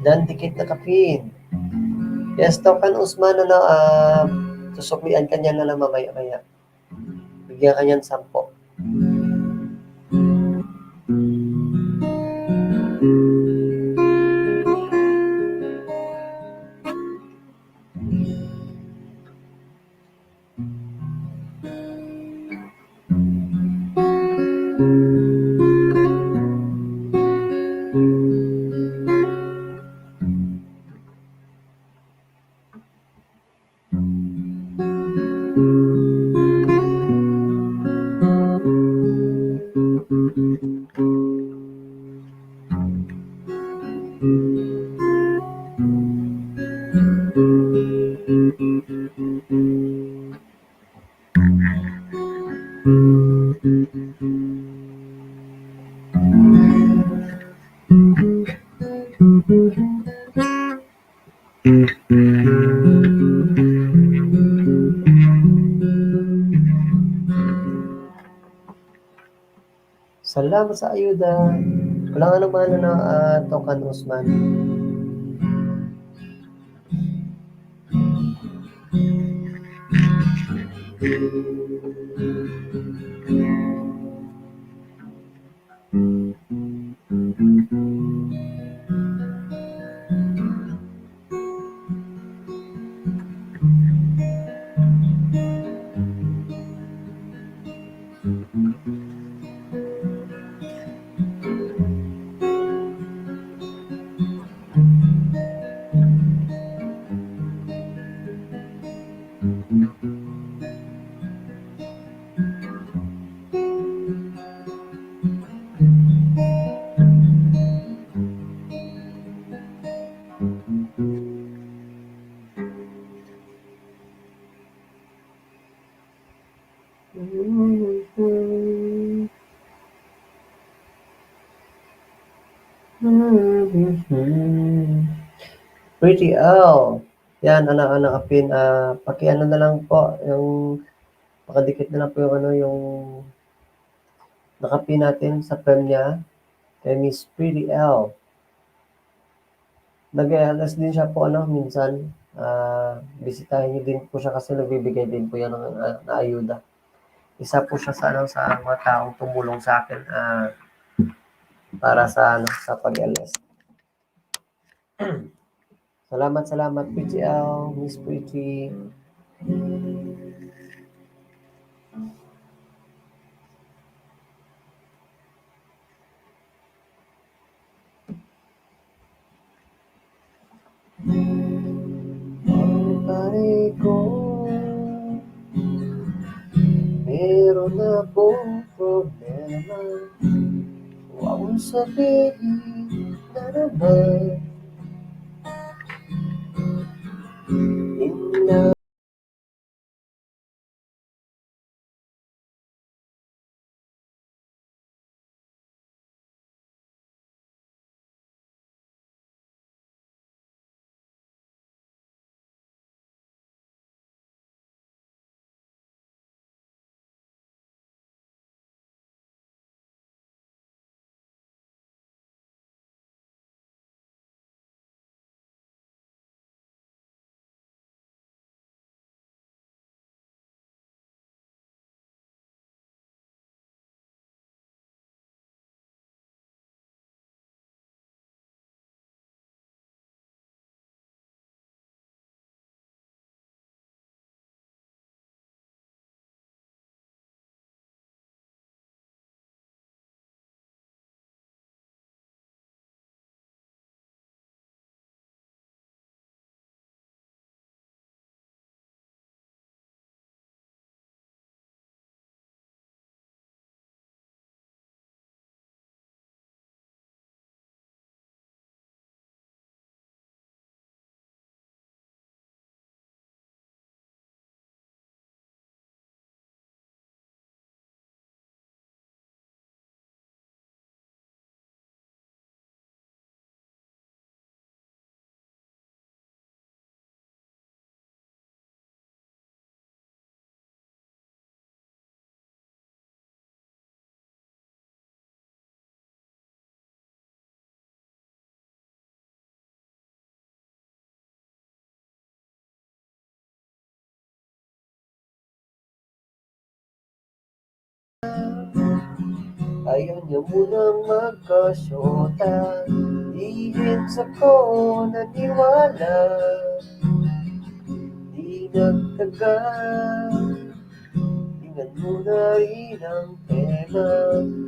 Dan dikit na kapin. Yes, Tokan Usman, ano, susuklian ka niya na lang mamaya-maya. Bigyan ka niyan 10. Salamat sa ayuda. Walang anuman ano, Tokan Usman. Pretty L. Yan, anak-anak apin, pakiano na lang po yung pakadikit na lang po yung ano, yung nakapin natin sa frame niya kay Miss Pretty L. Nag-e-LS din siya po ano, minsan. Bisitahin niyo din po siya kasi nagbibigay din po yan ng na ayuda. Isa po siya sa ano, sa mga taong tumulong sa akin para sa ano, sa pag-LS. Salamat, Pretty L, Miss Pretty. Ang pare ko, meron na pong problema. Huwag mong sabihin na naman. Ina ayaw niya munang magkasyota. Ihins ako naniwala. Di nagtagal, tingnan mo na rin ang tema.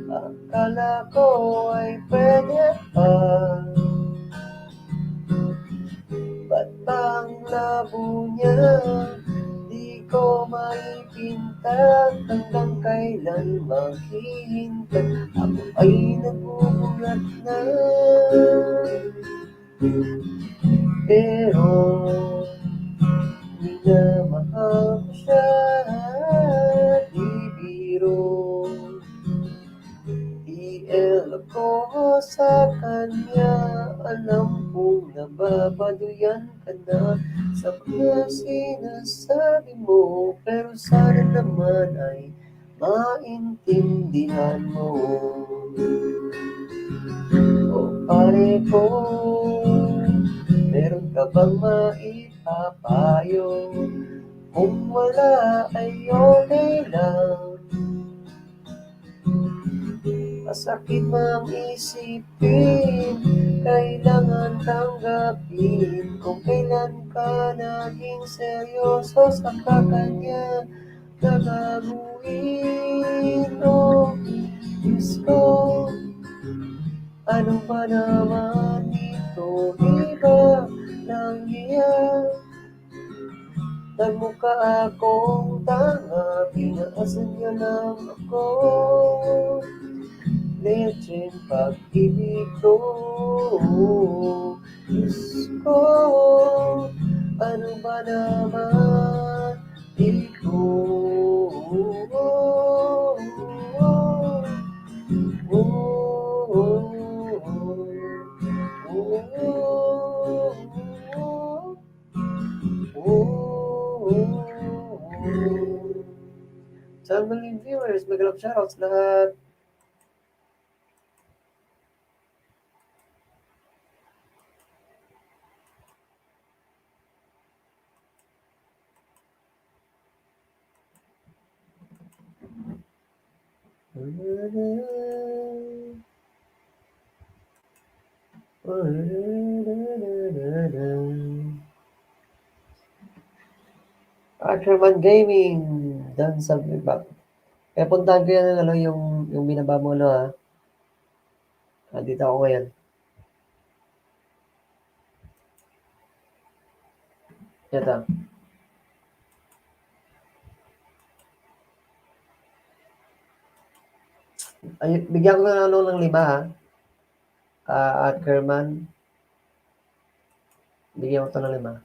Akala ko ay pwede pa. Ba't bang labo niya? Di ko maipinta hanggang kailan maghihintay. Ako ay nagugulat na. Pero Minamahal ko siya, di biro. TL ako sa kanya, alam kong nababaluyan ka na sa mga sinasabi mo, pero sana naman ay maintindihan mo. O pare ko, meron ka bang maipapayo? Kung wala ay okay lang. Masakit mang isipin, kailangan tanggapin kung kailan ka naging seryoso sa kakanya gagaguhin. Oh, Diyos ko, ano ba naman ito? Iba lang niya. Nagmukha akong tanga, pinaasan niya lang ako. Legend pag-ibig ko. Diyos ko, ano ba naman ito? Sa mga viewers, mag-love shoutouts lahat. Ackerman Gaming, done sa baba. Kaya puntahan ko yan, ano, yung binaba mo, ano, ha. Dito ako ngayon. Ito. Ay, bigyan ko na ano ng 5, ha. Ackerman. Bigyan ko to ng 5.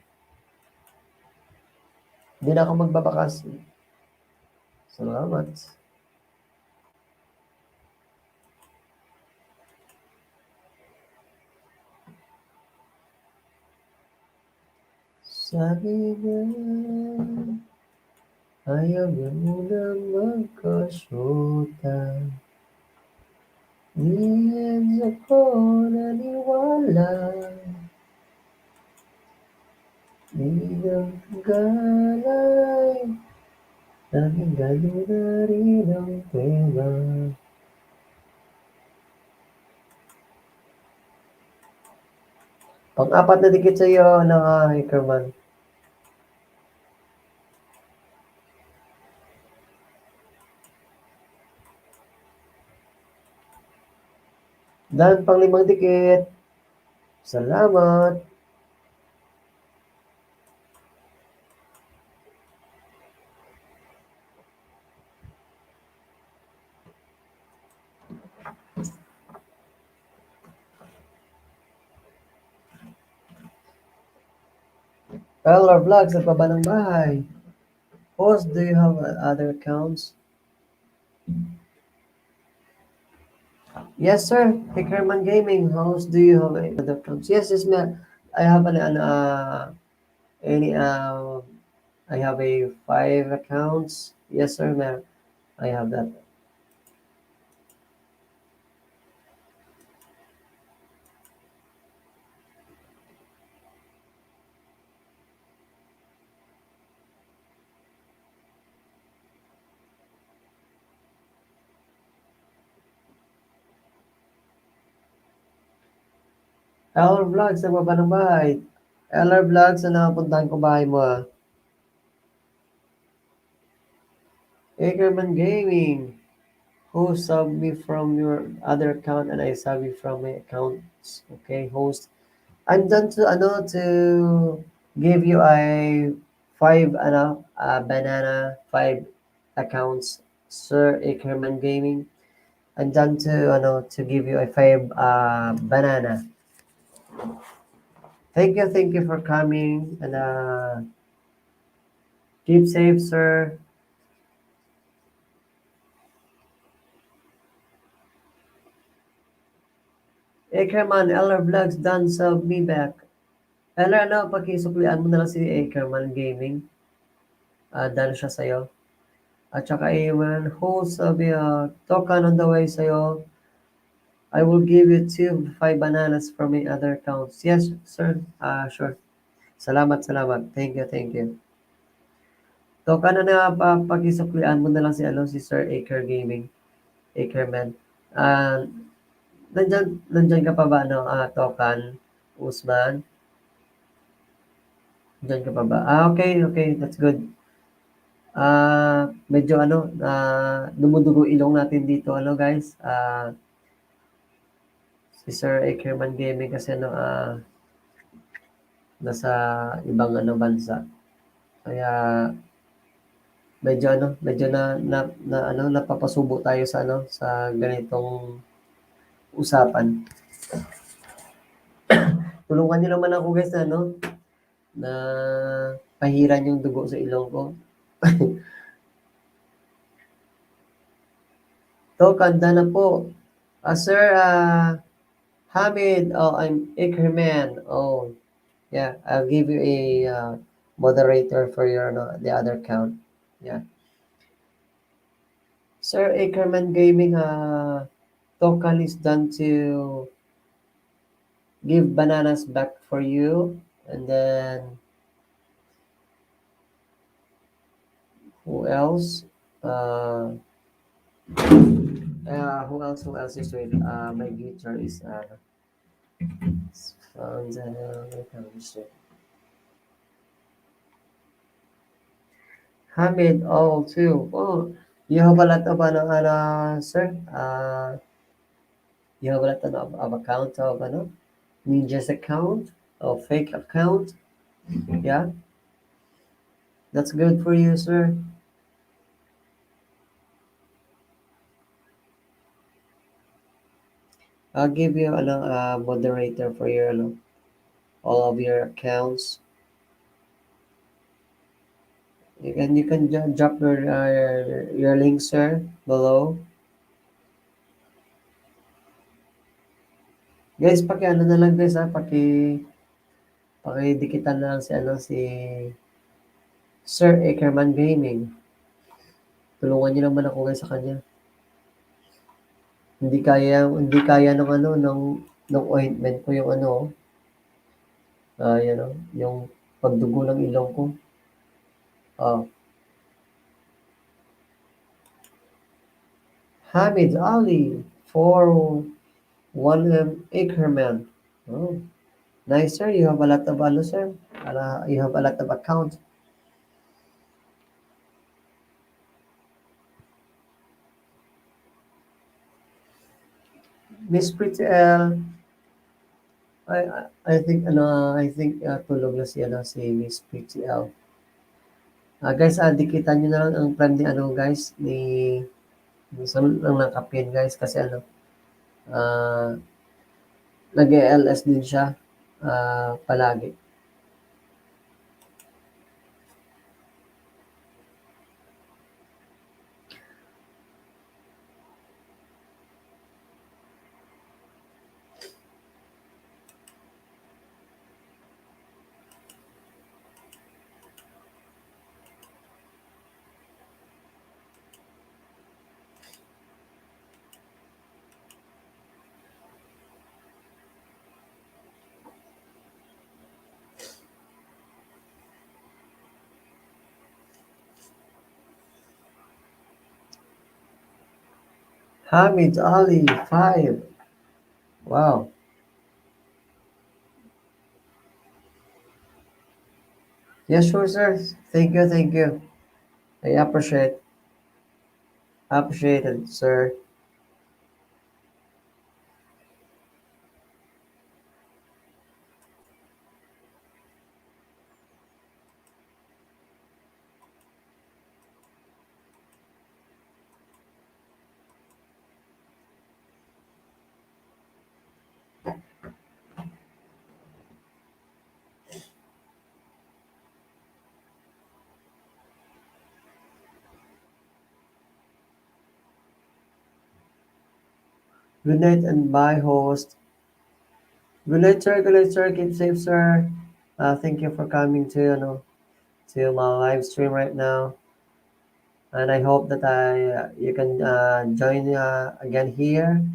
Hindi na ako magbabakas. Salamat. Sabi nga, ayaw niya munang magkasyota. Di ako naniwala. Di ng galay, naging gano'n na rin ang tema. Pang-apat na dikit sa iyo ng Hickerman. Dan pang-5 dikit. Salamat. LR Vlogs at baba ng bahay. Host, do you have other accounts? Yes, sir. Hickerman Gaming. Host, do you have other accounts? Yes, ma'am. I have I have a 5 accounts. Yes, sir, ma'am. I have that. LR Vlogs, sa baba ng bahay. LR Vlogs, na nakapuntahan ko bahay mo, ah. Hickerman Gaming. Who sub me from your other account and I sub you from my accounts. Okay, host. I'm done to give you a 5 banana 5 accounts, Sir Ackerman Gaming. I'm done to give you a 5 banana. Thank you for coming and Keep safe, sir. Ackerman, LR Vlogs, done sub me back. LR, ano, pakisuklian mo na lang si Ackerman Gaming. Done siya sa'yo. At saka Ayman, host sabi, token on the way sa'yo. I will give you 5 bananas from my other accounts. Yes, sir. Sure. Salamat, salamat. Thank you, thank you. Token pakisuklian mo na lang si Sir Aker Gaming. Akerman. Ah, nandyan ka pa ba, Tokan? Usman? Nandyan ka pa ba? Okay, okay. That's good. Medyo dumudugo ilong natin dito, guys. Si Sir Ackerman Gaming kasi nasa ibang bansa. Kaya medyo napapasubo tayo sa ganitong usapan. Tulungan niyo naman ako guys na pahiran yung dugo sa ilong ko. To, kanda na po. Sir Hamid, I'm Ikerman. Oh, yeah, I'll give you a moderator for your the other account. Yeah. Sir Ackerman Gaming, Tokan is done to give bananas back for you. And then, who else? Who else is with? My guitar is found. Hamid, all too. Oh, you have a lot of sir. You have a lot of account of ninja's account or fake account. Yeah, that's good for you, sir. I'll give you a moderator for your all of your accounts. You can drop your link, sir, below. Guys, na lang guys pakidikitan na lang si Sir Ackerman Gaming. Tulungan niyo naman ako guys sa kanya. Hindi kaya ng ointment ko yung yung pagdugo ng ilong ko. Hamid Ali for 1 Ackerman. Oh, nice sir. You have a lot of sir. You have a lot of accounts. Miss Pretty L. I think tulog na si Miss Pretty L. Guys, dikitan niyo na lang ang plan ni guys ni saan lang nakapin guys kasi nag-LS din siya palagi. Hamid Ali 5. Wow. Yes, sure, sir. Thank you, thank you. I appreciate it, sir. Good night and bye, host. Good night, sir. Good night, sir. Keep safe, sir. Thank you for coming to to my live stream right now, and I hope that you can join again here.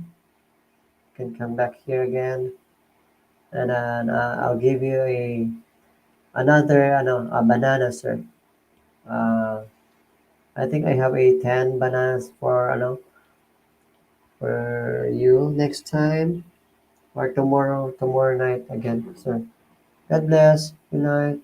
Can come back here again, and I'll give you another a banana, sir. Uh, I think I have a 10 bananas for for you next time or tomorrow night again, sir. God bless. Good night.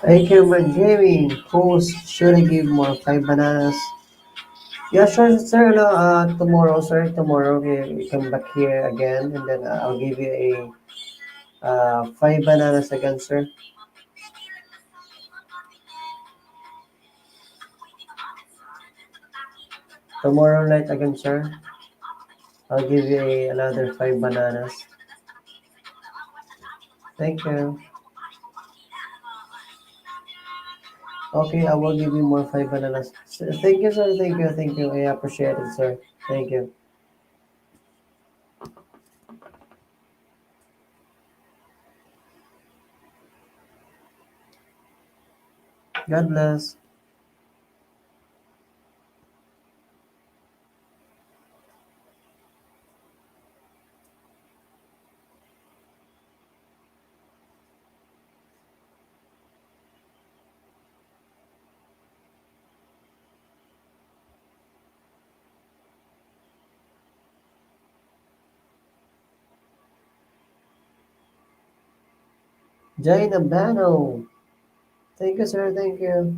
Thank you, my gaming host. Should I give more 5 bananas? Yeah, sure, sir. No, tomorrow, sir. Tomorrow we come back here again, and then I'll give you a 5 bananas again, sir. Tomorrow night again, sir. I'll give you another 5 bananas. Thank you. Okay, I will give you more 5 bananas. Thank you, sir. Thank you. Thank you. I appreciate it, sir. Thank you. God bless. Jane Abano. Thank you, sir. Thank you.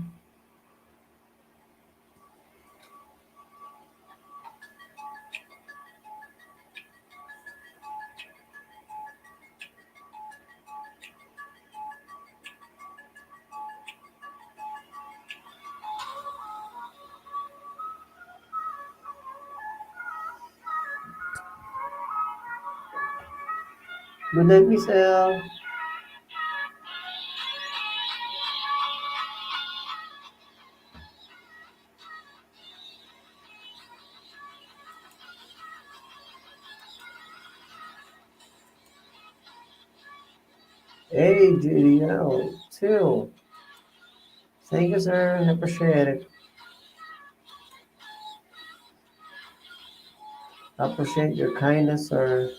Good night, Miss L. Hey, JDL, too. Thank you, sir. I appreciate it. Appreciate your kindness, sir.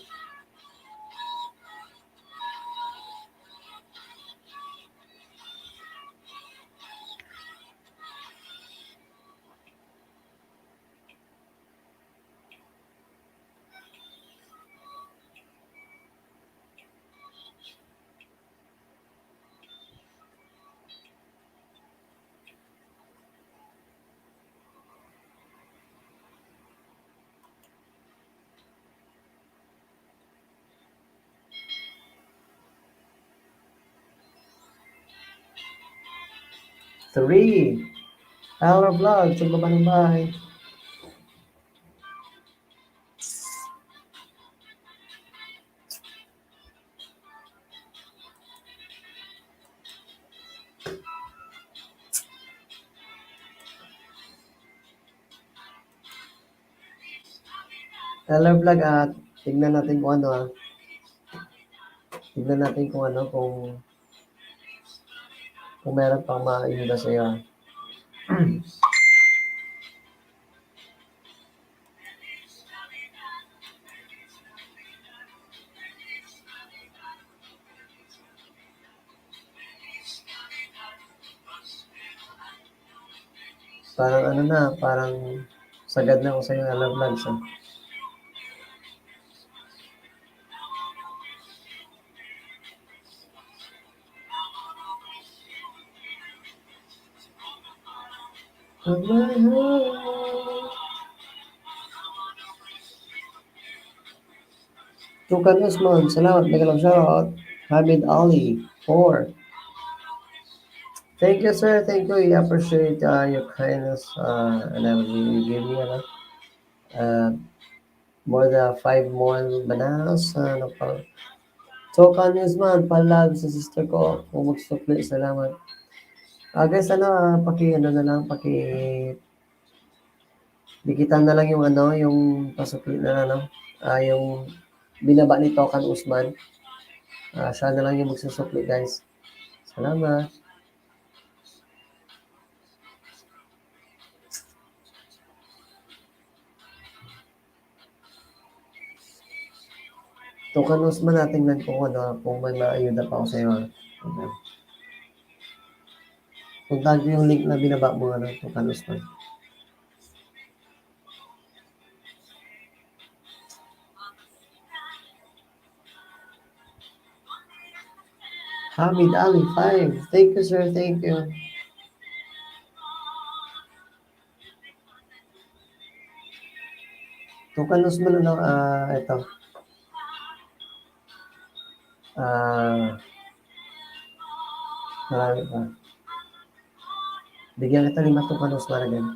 Three. Our vlog. Sa baba ng bahay. Hello, vlog at tignan natin kung ano ah. Tignan natin kung ano, kung meron pang maayuda sa'yo. Parang ano na, parang sagad na ako sa'yo, hello, vlogs ah. Tukan Usman, salamat. Nagalang shoutout. Hamid Ali, 4. Thank you, sir. Thank you. I appreciate your kindness and everything you give me. More than 5 more bananas. Ano pa? Tukan Usman, palag sa sister ko. Kung magsukli, salamat. Guys, ano, ano na lang, dikitan na lang yung ano, yung pasukli na ano, yung binaba ni Tokan Usman. Siya na lang yung magsusukli, guys. Salamat. Tokan Usman natin lang kung ano, kung may maayuda pa ako sa'yo. Okay. Puntahan ko yung link na binaba mo, ano, Tokan Usman. Hamid Ali, 5. Thank you, sir. Thank you. Tokan Usman, ano, ito. Marami pa. Bigyan kita 5 Tokan Usman again.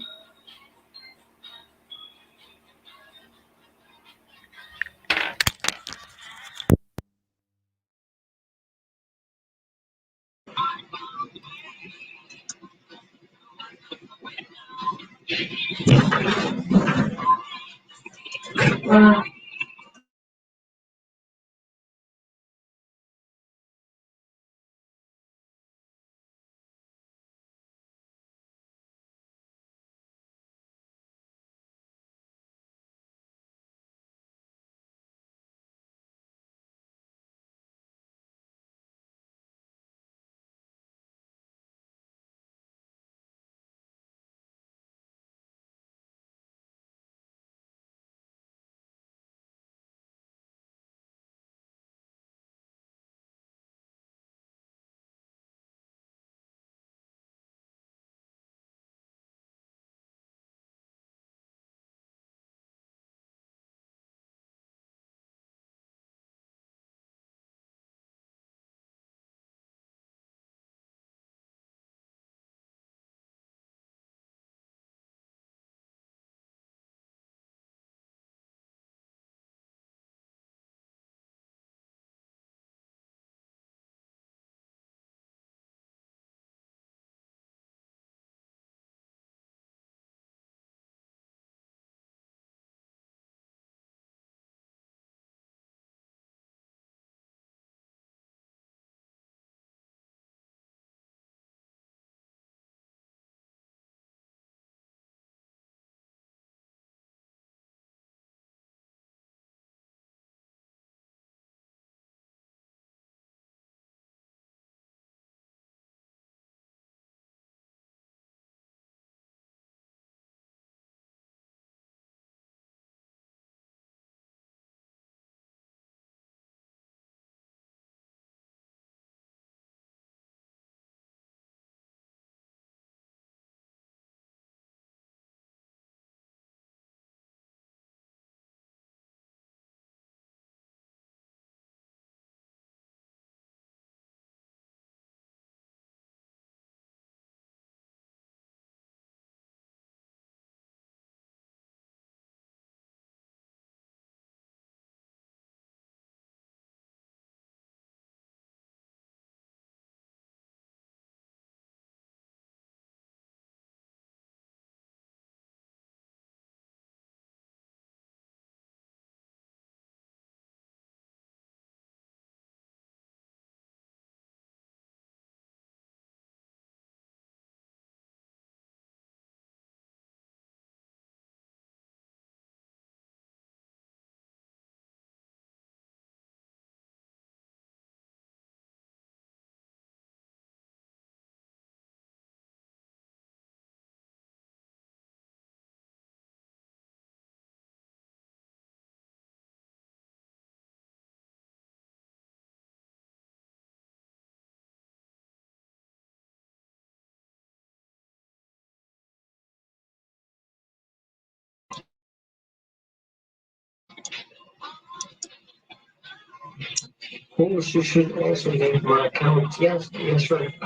Host, you should also link my account. Yes, yes, right.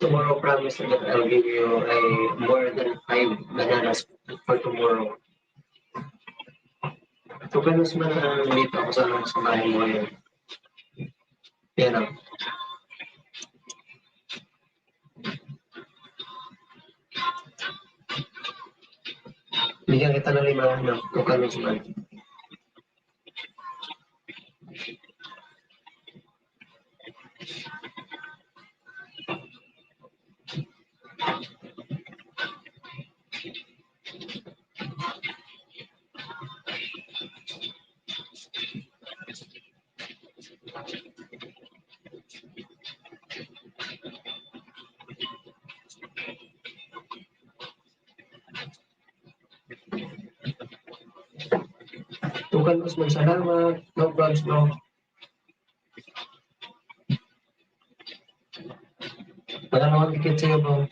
Tomorrow promise that I'll give you a more than 5 bananas for tomorrow. So, kaya mas dito ako sa bahay mo ngayon. Yan o. Bigyan kita ng 5 ano, kung kano man. Tukan Usman, salamat. No problems, no. Wala naman dikit sa'yo, bro.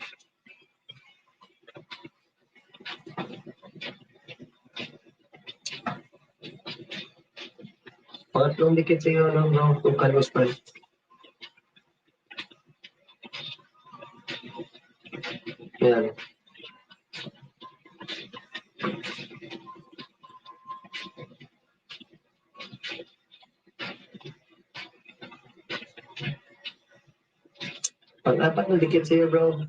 Pangatlong dikit sa'yo, no, bro. Tukan Usman. Yan. Pang-apat na dikit sa'yo, bro.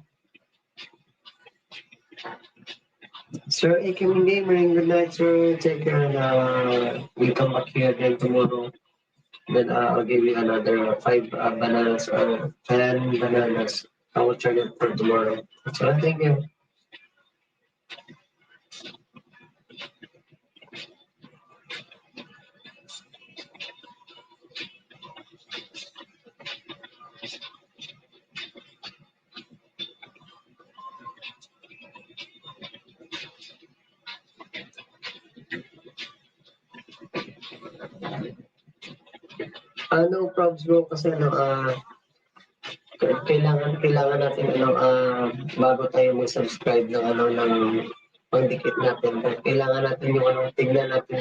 Sir Ikim Gamer, good night, sir. Take care. We'll come back here again tomorrow. Then I'll give you another 5 bananas or 10 bananas. I will charge it for tomorrow. So thank you. No problems, bro, kasi kailangan natin bago tayo mag-subscribe ng ng pagdikit natin. Kailangan natin yung tignan natin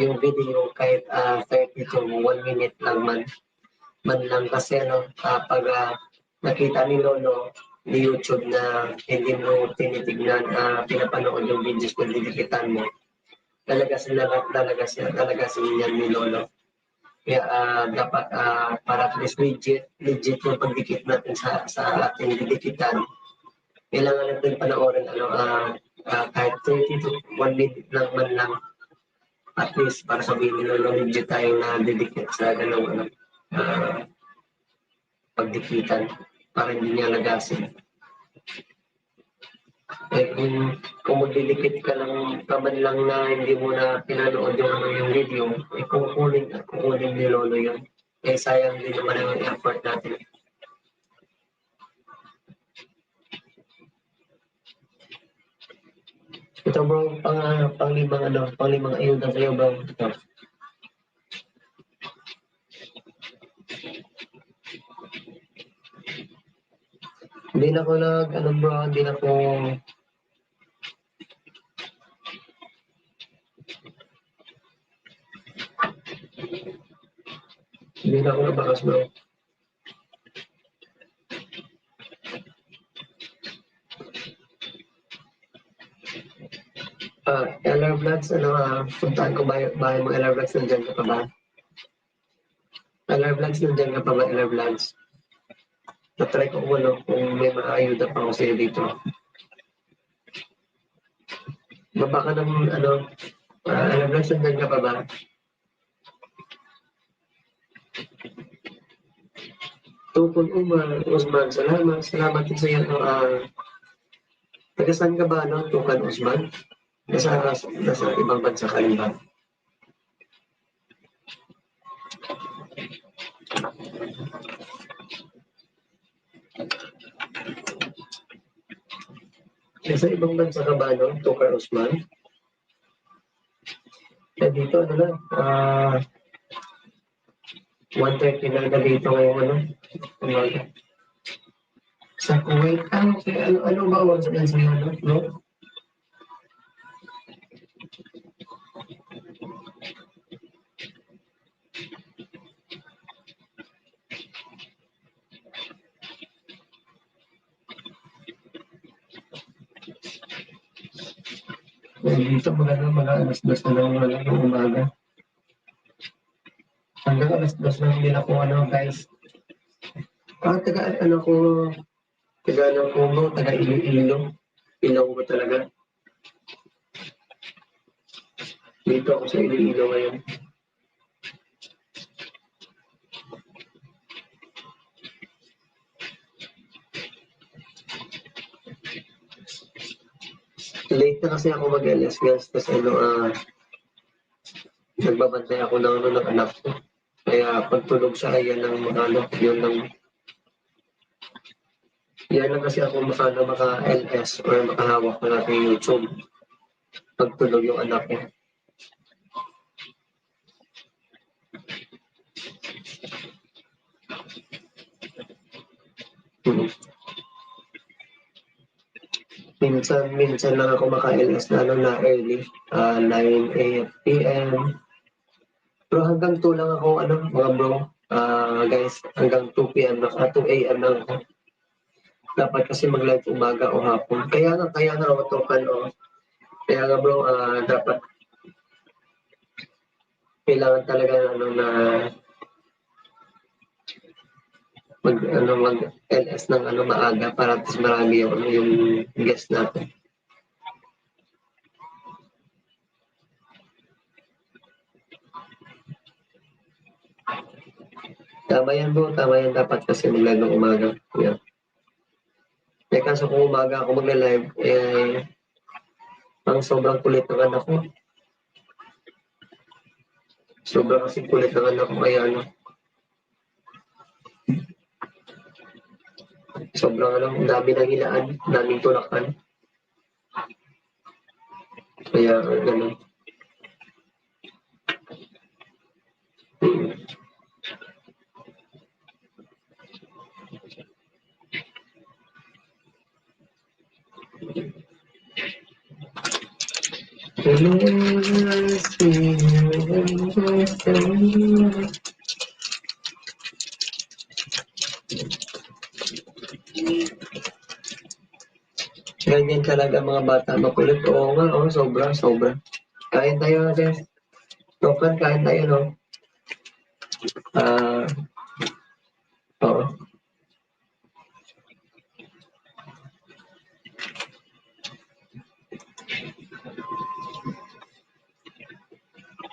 yung video kahit 30 to 1 minute lang man lang kasi pag nakita ni Lolo ni YouTube na hindi mo tinitignan, pinapanood yung videos na didikitan mo, lalagasin yan ni Lolo. Kaya dapat para at least legit yung pagdikit natin sa ating didikitan. Kailangan natin panoorin kahit 30 to 1 minute lang man lang, at least para sabihin nila legit tayo na didikit sa ganung pagdikitan para hindi niya lagasin. Eh kung magdidikit ka lang kaman lang na hindi mo na pinanood yung video, kukunin ni Lolo yun. Eh sayang din naman yung effort natin. Ito bro, panglimang ayuda sa'yo bro. Ito. Hindi na ko hindi na ko nabakas bro. LR Vlogs, puntaan ko bahay mo LR Vlogs, nandiyan ka pa ba? LR Vlogs, nandiyan ka pa ba LR Vlogs? Na-try ko kung may maayuda pa ako sa'yo dito. Baba ka ng LR Vlogs, nandiyan ka pa ba? Tukon Usman, salamat din sa iyo. Taga saan ka ba, Tukon Usman? Nasa ibang bansa ka rin ba? Nasa ibang bansa ka ba, Tukon Usman? Dito, 1:30 na dito ngayon, umaga. Sa Kuwait, okay, ano ba ang sa sa'yo, no? Dito mga alas-dos na lang ng umaga. Hanggang alas-dos lang din ako guys. Taga ano ko, taga ano ko mo, taga Iloilo. Ilonggo talaga. Dito ako sa Iloilo ngayon. Late na kasi ako mag-LS guys kasi nagbabantay ako ng anak ko. Kaya pagtulog siya, yan ang yun lang. Yan lang kasi ako maka-LS or makahawak ng aking YouTube. Pagtulog yung anak ko. Minsan lang ako maka-LS na early, 9 p.m. Pero hanggang 2 lang ako, mga bro, guys, hanggang 2 p.m. 2 a.m. lang ako. Dapat kasi mag-live umaga o hapon. Kaya nga watokan, Kaya nga bro, dapat kailangan talaga na mag LS ng maaga para mas marami yung guest natin. Tama yan bro, tama yan, dapat kasi mag-live ng umaga. Yeah. Kaso kung umaga ako mag-live, ang sobrang kulit ng anak ko. Sobrang kasi kulit ng anak ko, kaya sobrang dami ng hilaan, daming tulakan. Kaya ganun. Ganyan talaga mga bata, makulit. Oo nga, sobra. Kain tayo natin. Tokan, kain tayo, no? Oo.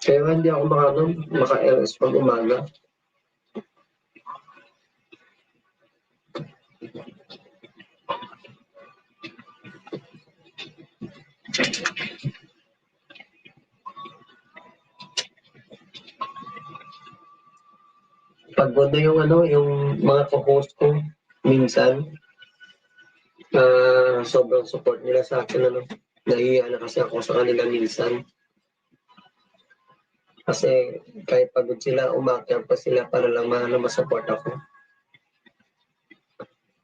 Kaya hindi ako maka-LS pag umaga. Pagod na yung mga co-host ko, minsan, sobrang support nila sa akin, nahihiya na kasi ako sa kanila minsan. Kasi kahit pagod sila, umakyat pa sila para lang masupport ako.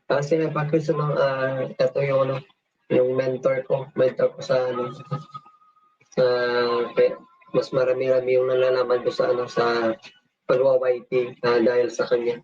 Kasi napakit sa mga, ito yung mentor ko sa mas marami-rami yung nalalaman ko sa pag-YT dahil sa kanya.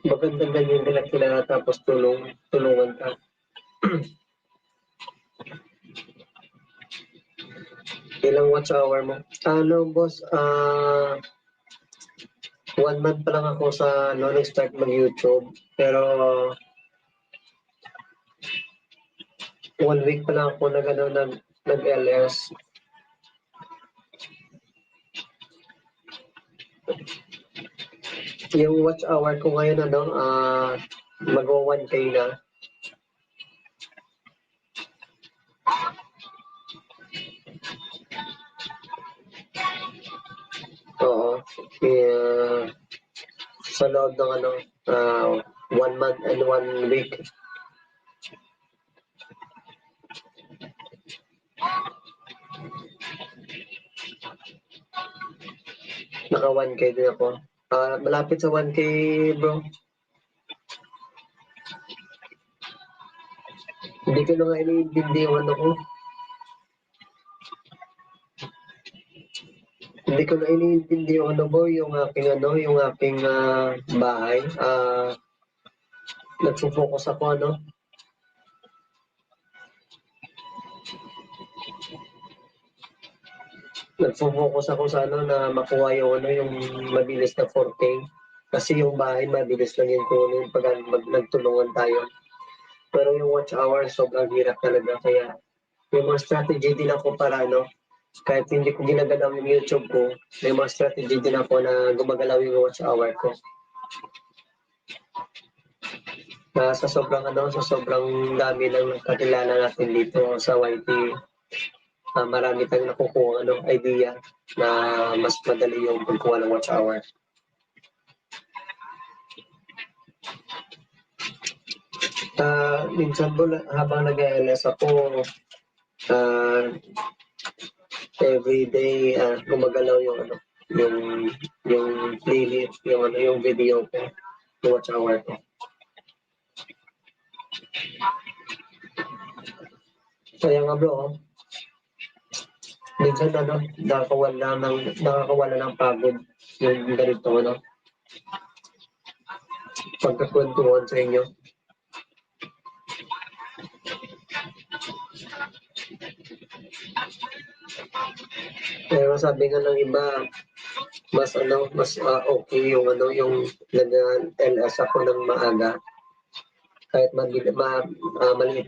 Magandang ganyan nila tapos tulungan ka. watch hour mo? Ano, boss, 1 month pa lang ako sa, nag-start mag-YouTube. Pero, 1 week pa lang ako nag-LS. Yung watch hour ko ngayon, mag-1K na. Oo. Sa loob ng 1 month and 1 week. Naka 1K din ako. Malapit sa 1K, bro. Hindi ko na nga iniintindi yung ano ko. Hindi ko na iniintindi yung yung aking bahay. Nagfo-focus ako, Nagfo-focus ako sa na makuha yung mabilis na 4K. Kasi yung bahay, mabilis lang yung kunin pag nagtulungan tayo. Pero yung watch hour, sobrang hirap talaga. Kaya may mga strategy din ako para, kahit hindi ko ginagalaw yung YouTube ko, may mga strategy din ako na gumagalaw yung watch hour ko. Sa sobrang dami ng kakilala natin dito sa YT, marami tayong nakukuha idea na mas madali yung pagkuha ng watch hour. Minsan po, habang nag-LS ako, every day gumagalaw yung playlist, yung video ko, yung watch hour ko. Kaya nga bro, minsan nakakawala ng pagod yung ganito pagkakwentuhan sa inyo. Pero sabi nga ng iba, mas okay yung nag-LS ako ng maaga. Kahit maliit pa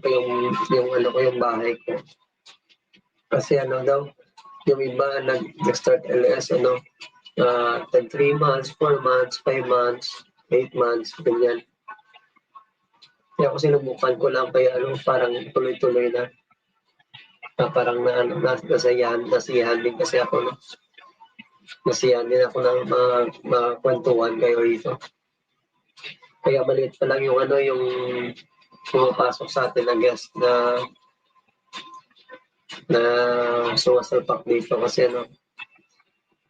yung bahay ko. Kasi yung iba nag-start LS 3 months, 4 months, 5 months, 8 months, ganyan. Kaya ako sinubukan ko lang kaya parang tuloy-tuloy na. Parang nasiyahan din kasi ako, Nasiyahan din ako ng mga kwentuhan kayo rito. Kaya maliit pa lang yung pumapasok sa atin na guest na sumasalpak dito kasi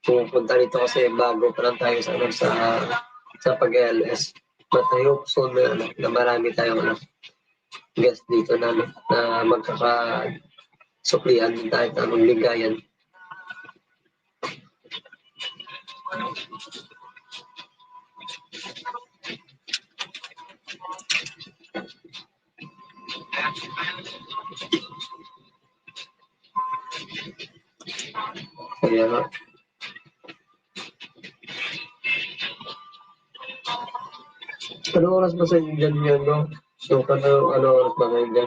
pumupunta dito kasi bago pa lang tayo sa pag-LS. But I hope soon na marami tayong guest dito na magkakasuklihan din tayo ng ligayan. Kaya nga. Ano oras ba sa inyo dyan yan, no? So, ano oras ba kayo dyan?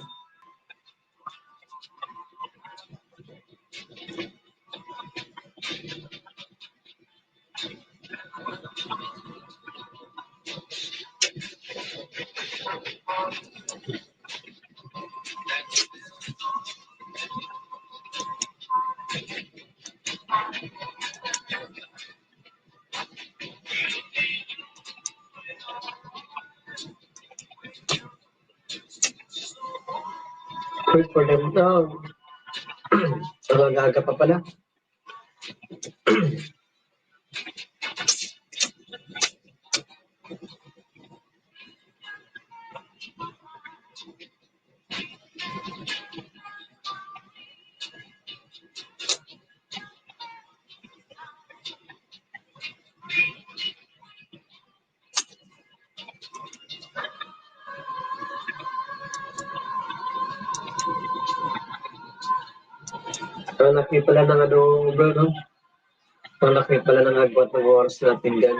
Wait for them. Ang aga pa pala. Ang laki pala ng ano, bro, no? Ang laki pala ng agwat ng oras natin dyan.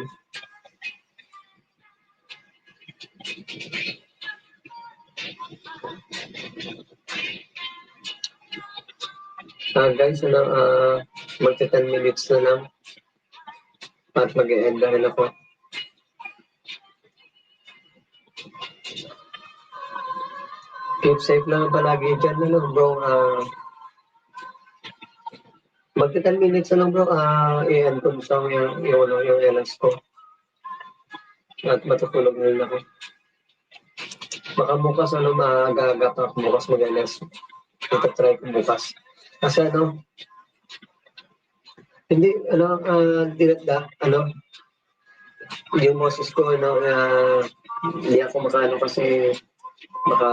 Guys, ano, magta 10 minutes na lang at mag-e-end na rin ako. Keep safe lang palagi dyan, ano, bro. Magta 10 minutes na lang, bro. I-end ko sa yung LS ko. At matutulog na rin ako. Baka bukas, ano, maaga-aga pa bukas mag-LS. Ito-try ko bukas. Kasi, ano, hindi, ano, ano, yung boses ko, ano, hindi ako makaano kasi baka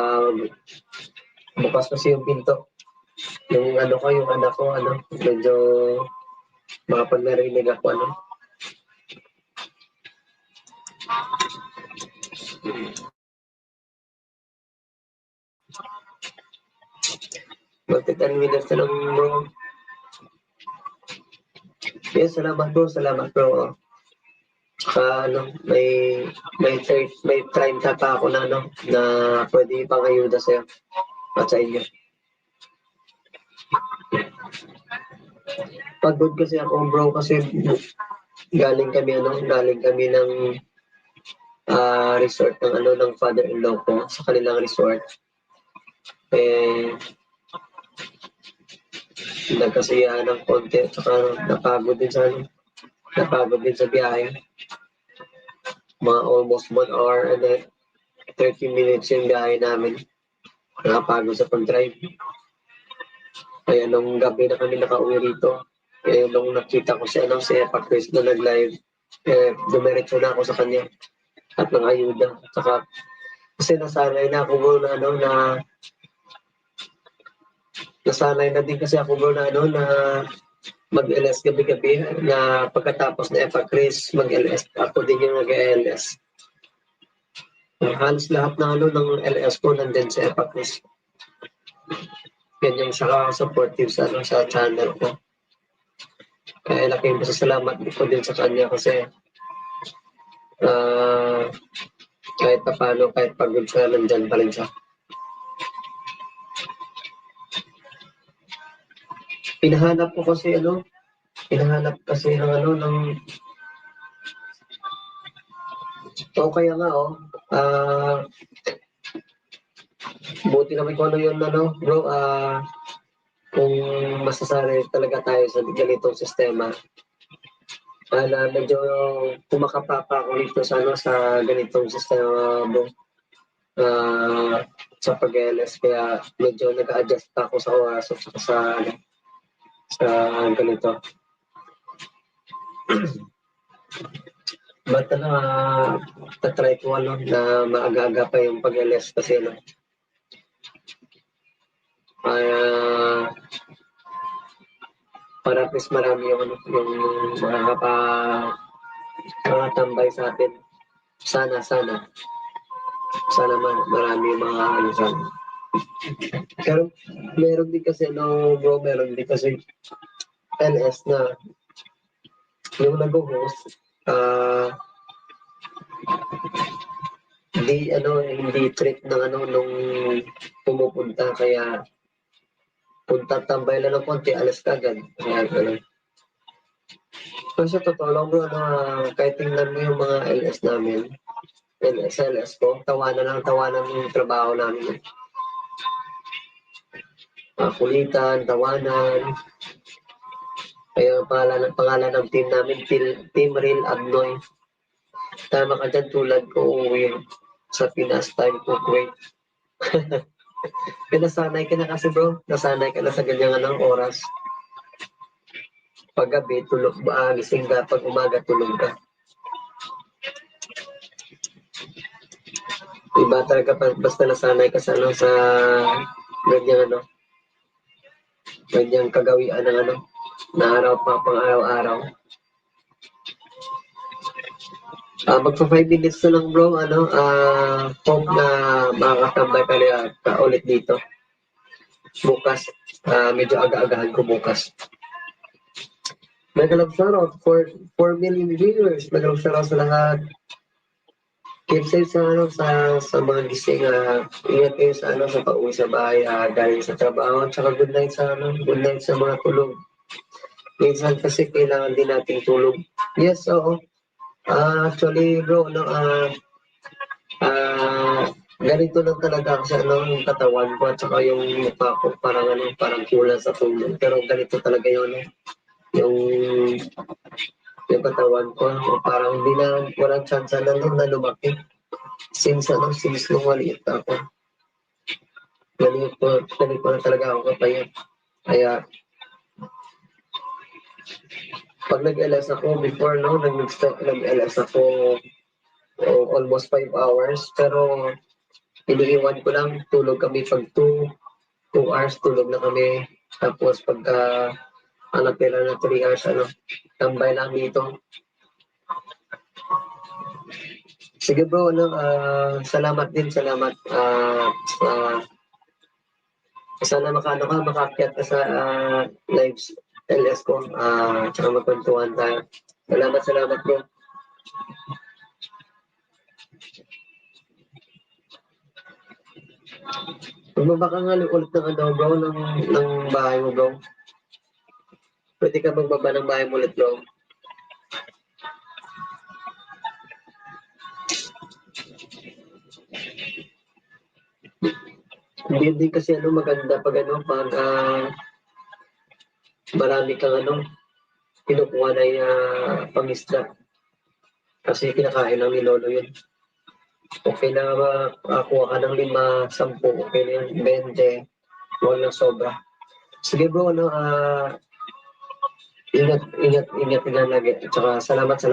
bukas kasi yung pinto. Yung ano ko, yung anak ko, ano, medyo baka pag narinig ako, ano. Magti 10 minutes na lang, bro. Yes, salamat, bro. Salamat, bro. Ano, may 30 pa ako na, ano, na pwede pang ayuda sa'yo at sa inyo. Pagod kasi ako, bro, kasi galing kami ng resort ng ano ng father-in-law ko sa kanilang resort. Nagkasiyahan ng konti, saka napagod din sa biyahe. Mga almost 1 hour and then 30 minutes yung biyahe namin. Nakapagod sa pag-drive. Kaya nung gabi na kami nakauwi rito, nung nakita ko si Epa Chris na nag-live, dumiretso na ako sa kanya at ng ayuda. Saka, kasi nasanay na ako bro nasanay na din kasi ako bro na mag-LS gabi-gabi na pagkatapos na Epa Chris, mag-LS ako din yung nag-LS. Halos lahat ng LS ko nandun sa Epa Chris. Yan yung saka supportive sa channel ko. Kaya laking pasasalamat ko din sa kanya kasi kahit paano, kahit pagod siya, nandyan pa rin siya. Hinahanap kasi ng kaya nga buti naman kung ano yun bro, kung masasanay talaga tayo sa ganitong sistema. Na medyo kumakapapa ako dito sa ganitong sistema bro. Sa pag-LS kaya medyo nag-adjust ako sa oras at sa ganito. But tatry ko na maaga-aga pa yung pag-LS kasi para at least marami yung makakatambay sa atin. Sana marami yung mga sana. Pero meron din kasi LS na yung nag-host hindi trip nung pumupunta kaya punta tambay lang ng konti alas kagad kaya gano'n. Pero sa totoo lang bro kahit tingnan mo yung mga LS namin LS ko tawanan yung trabaho namin kulitan, tawanan. Kaya pangalan ng team namin, Team Real Abnoy. Tama ka dyan tulad ko uwi sa Pinas time ko wait. Nasanay ka na kasi bro, nasanay ka na sa ganyang oras. Pag gabi, gising ka, pag umaga, tulog ka. Iba talaga basta nasanay ka sa ganyang kagawian ng na araw pa pang araw-araw. Magpa 5 minutes na lang bro, hope na makakatambay ka ulit dito. bukas. Medyo aga-agahan ko bukas. Mega love shoutout for 4 million viewers. Mega love shoutout sa lahat. Keep safe sa mga gising. Ingat kayo sa pauwi sa bahay, galing sa trabaho. Tsaka good night good night sa mga tulog. Minsan kasi kailangan din nating tulog. Yes, oo. Actually, bro, ganito lang talaga kasi yung katawan ko at saka yung mukha ko parang kulang sa tulog. Pero ganito talaga yung yung katawan ko, parang hindi na, walang chance na lumaki. Since nung maliit ako. Ganito na talaga ako kapayat. Kaya, pag nag-LS ako before, nag-LS ako almost 5 hours. Pero, iniiwan ko lang, tulog kami pag 2 hours, tulog na kami. Tapos, pagka, pila na 3 hours, tambay lang dito. Sige bro, salamat. Sana makaakyat ka sa live LS ko, tsaka magkwentuhan tayo. Salamat bro. Bumaba ka nga ulit ng bro, ng bahay mo bro. Pwede ka magbaba ng bahay mo ulit bro. Hindi din kasi maganda pag marami kang kinukuha na pangisda. Kasi kinakain lang ni Lolo yun. Okay na makakuha ka ng 5, 10, okay na yun, 20, huwag lang sobra. Sige bro, ingat na lagi. Tsaka salamat sa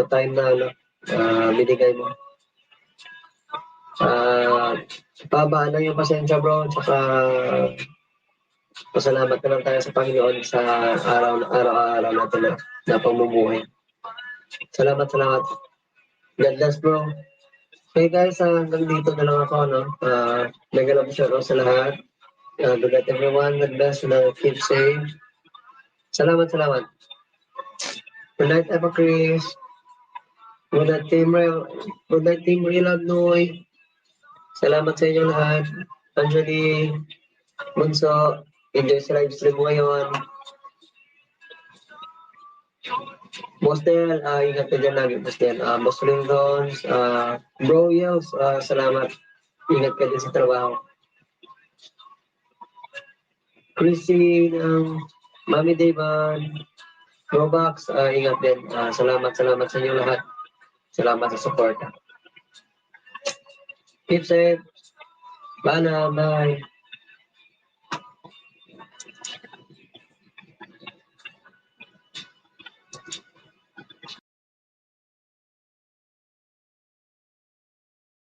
time na binigay mo. Pabaan lang yung pasensya bro, tsaka pasalamat na lang tayo sa Panginoon sa araw-araw natin na pamumuhay. Salamat. God bless bro. Okay guys, hanggang dito na lang ako, mega love shoutout sa lahat. Good night everyone, God bless, keep safe. Salamat. Good night, Epa Chris. Good night, Team Real Noy. Salamat sa inyo lahat. Anjali, Bunso, enjoy sa live stream mo ngayon. Bostel, ingat ka dyan lagi, Bostel. Boss Lindons, Bro Yels, salamat. Ingat ka din sa trabaho. Chrissy, Mami Davan, Robox, ingat din. Salamat sa inyo lahat. Salamat sa support. Keep safe. Bye.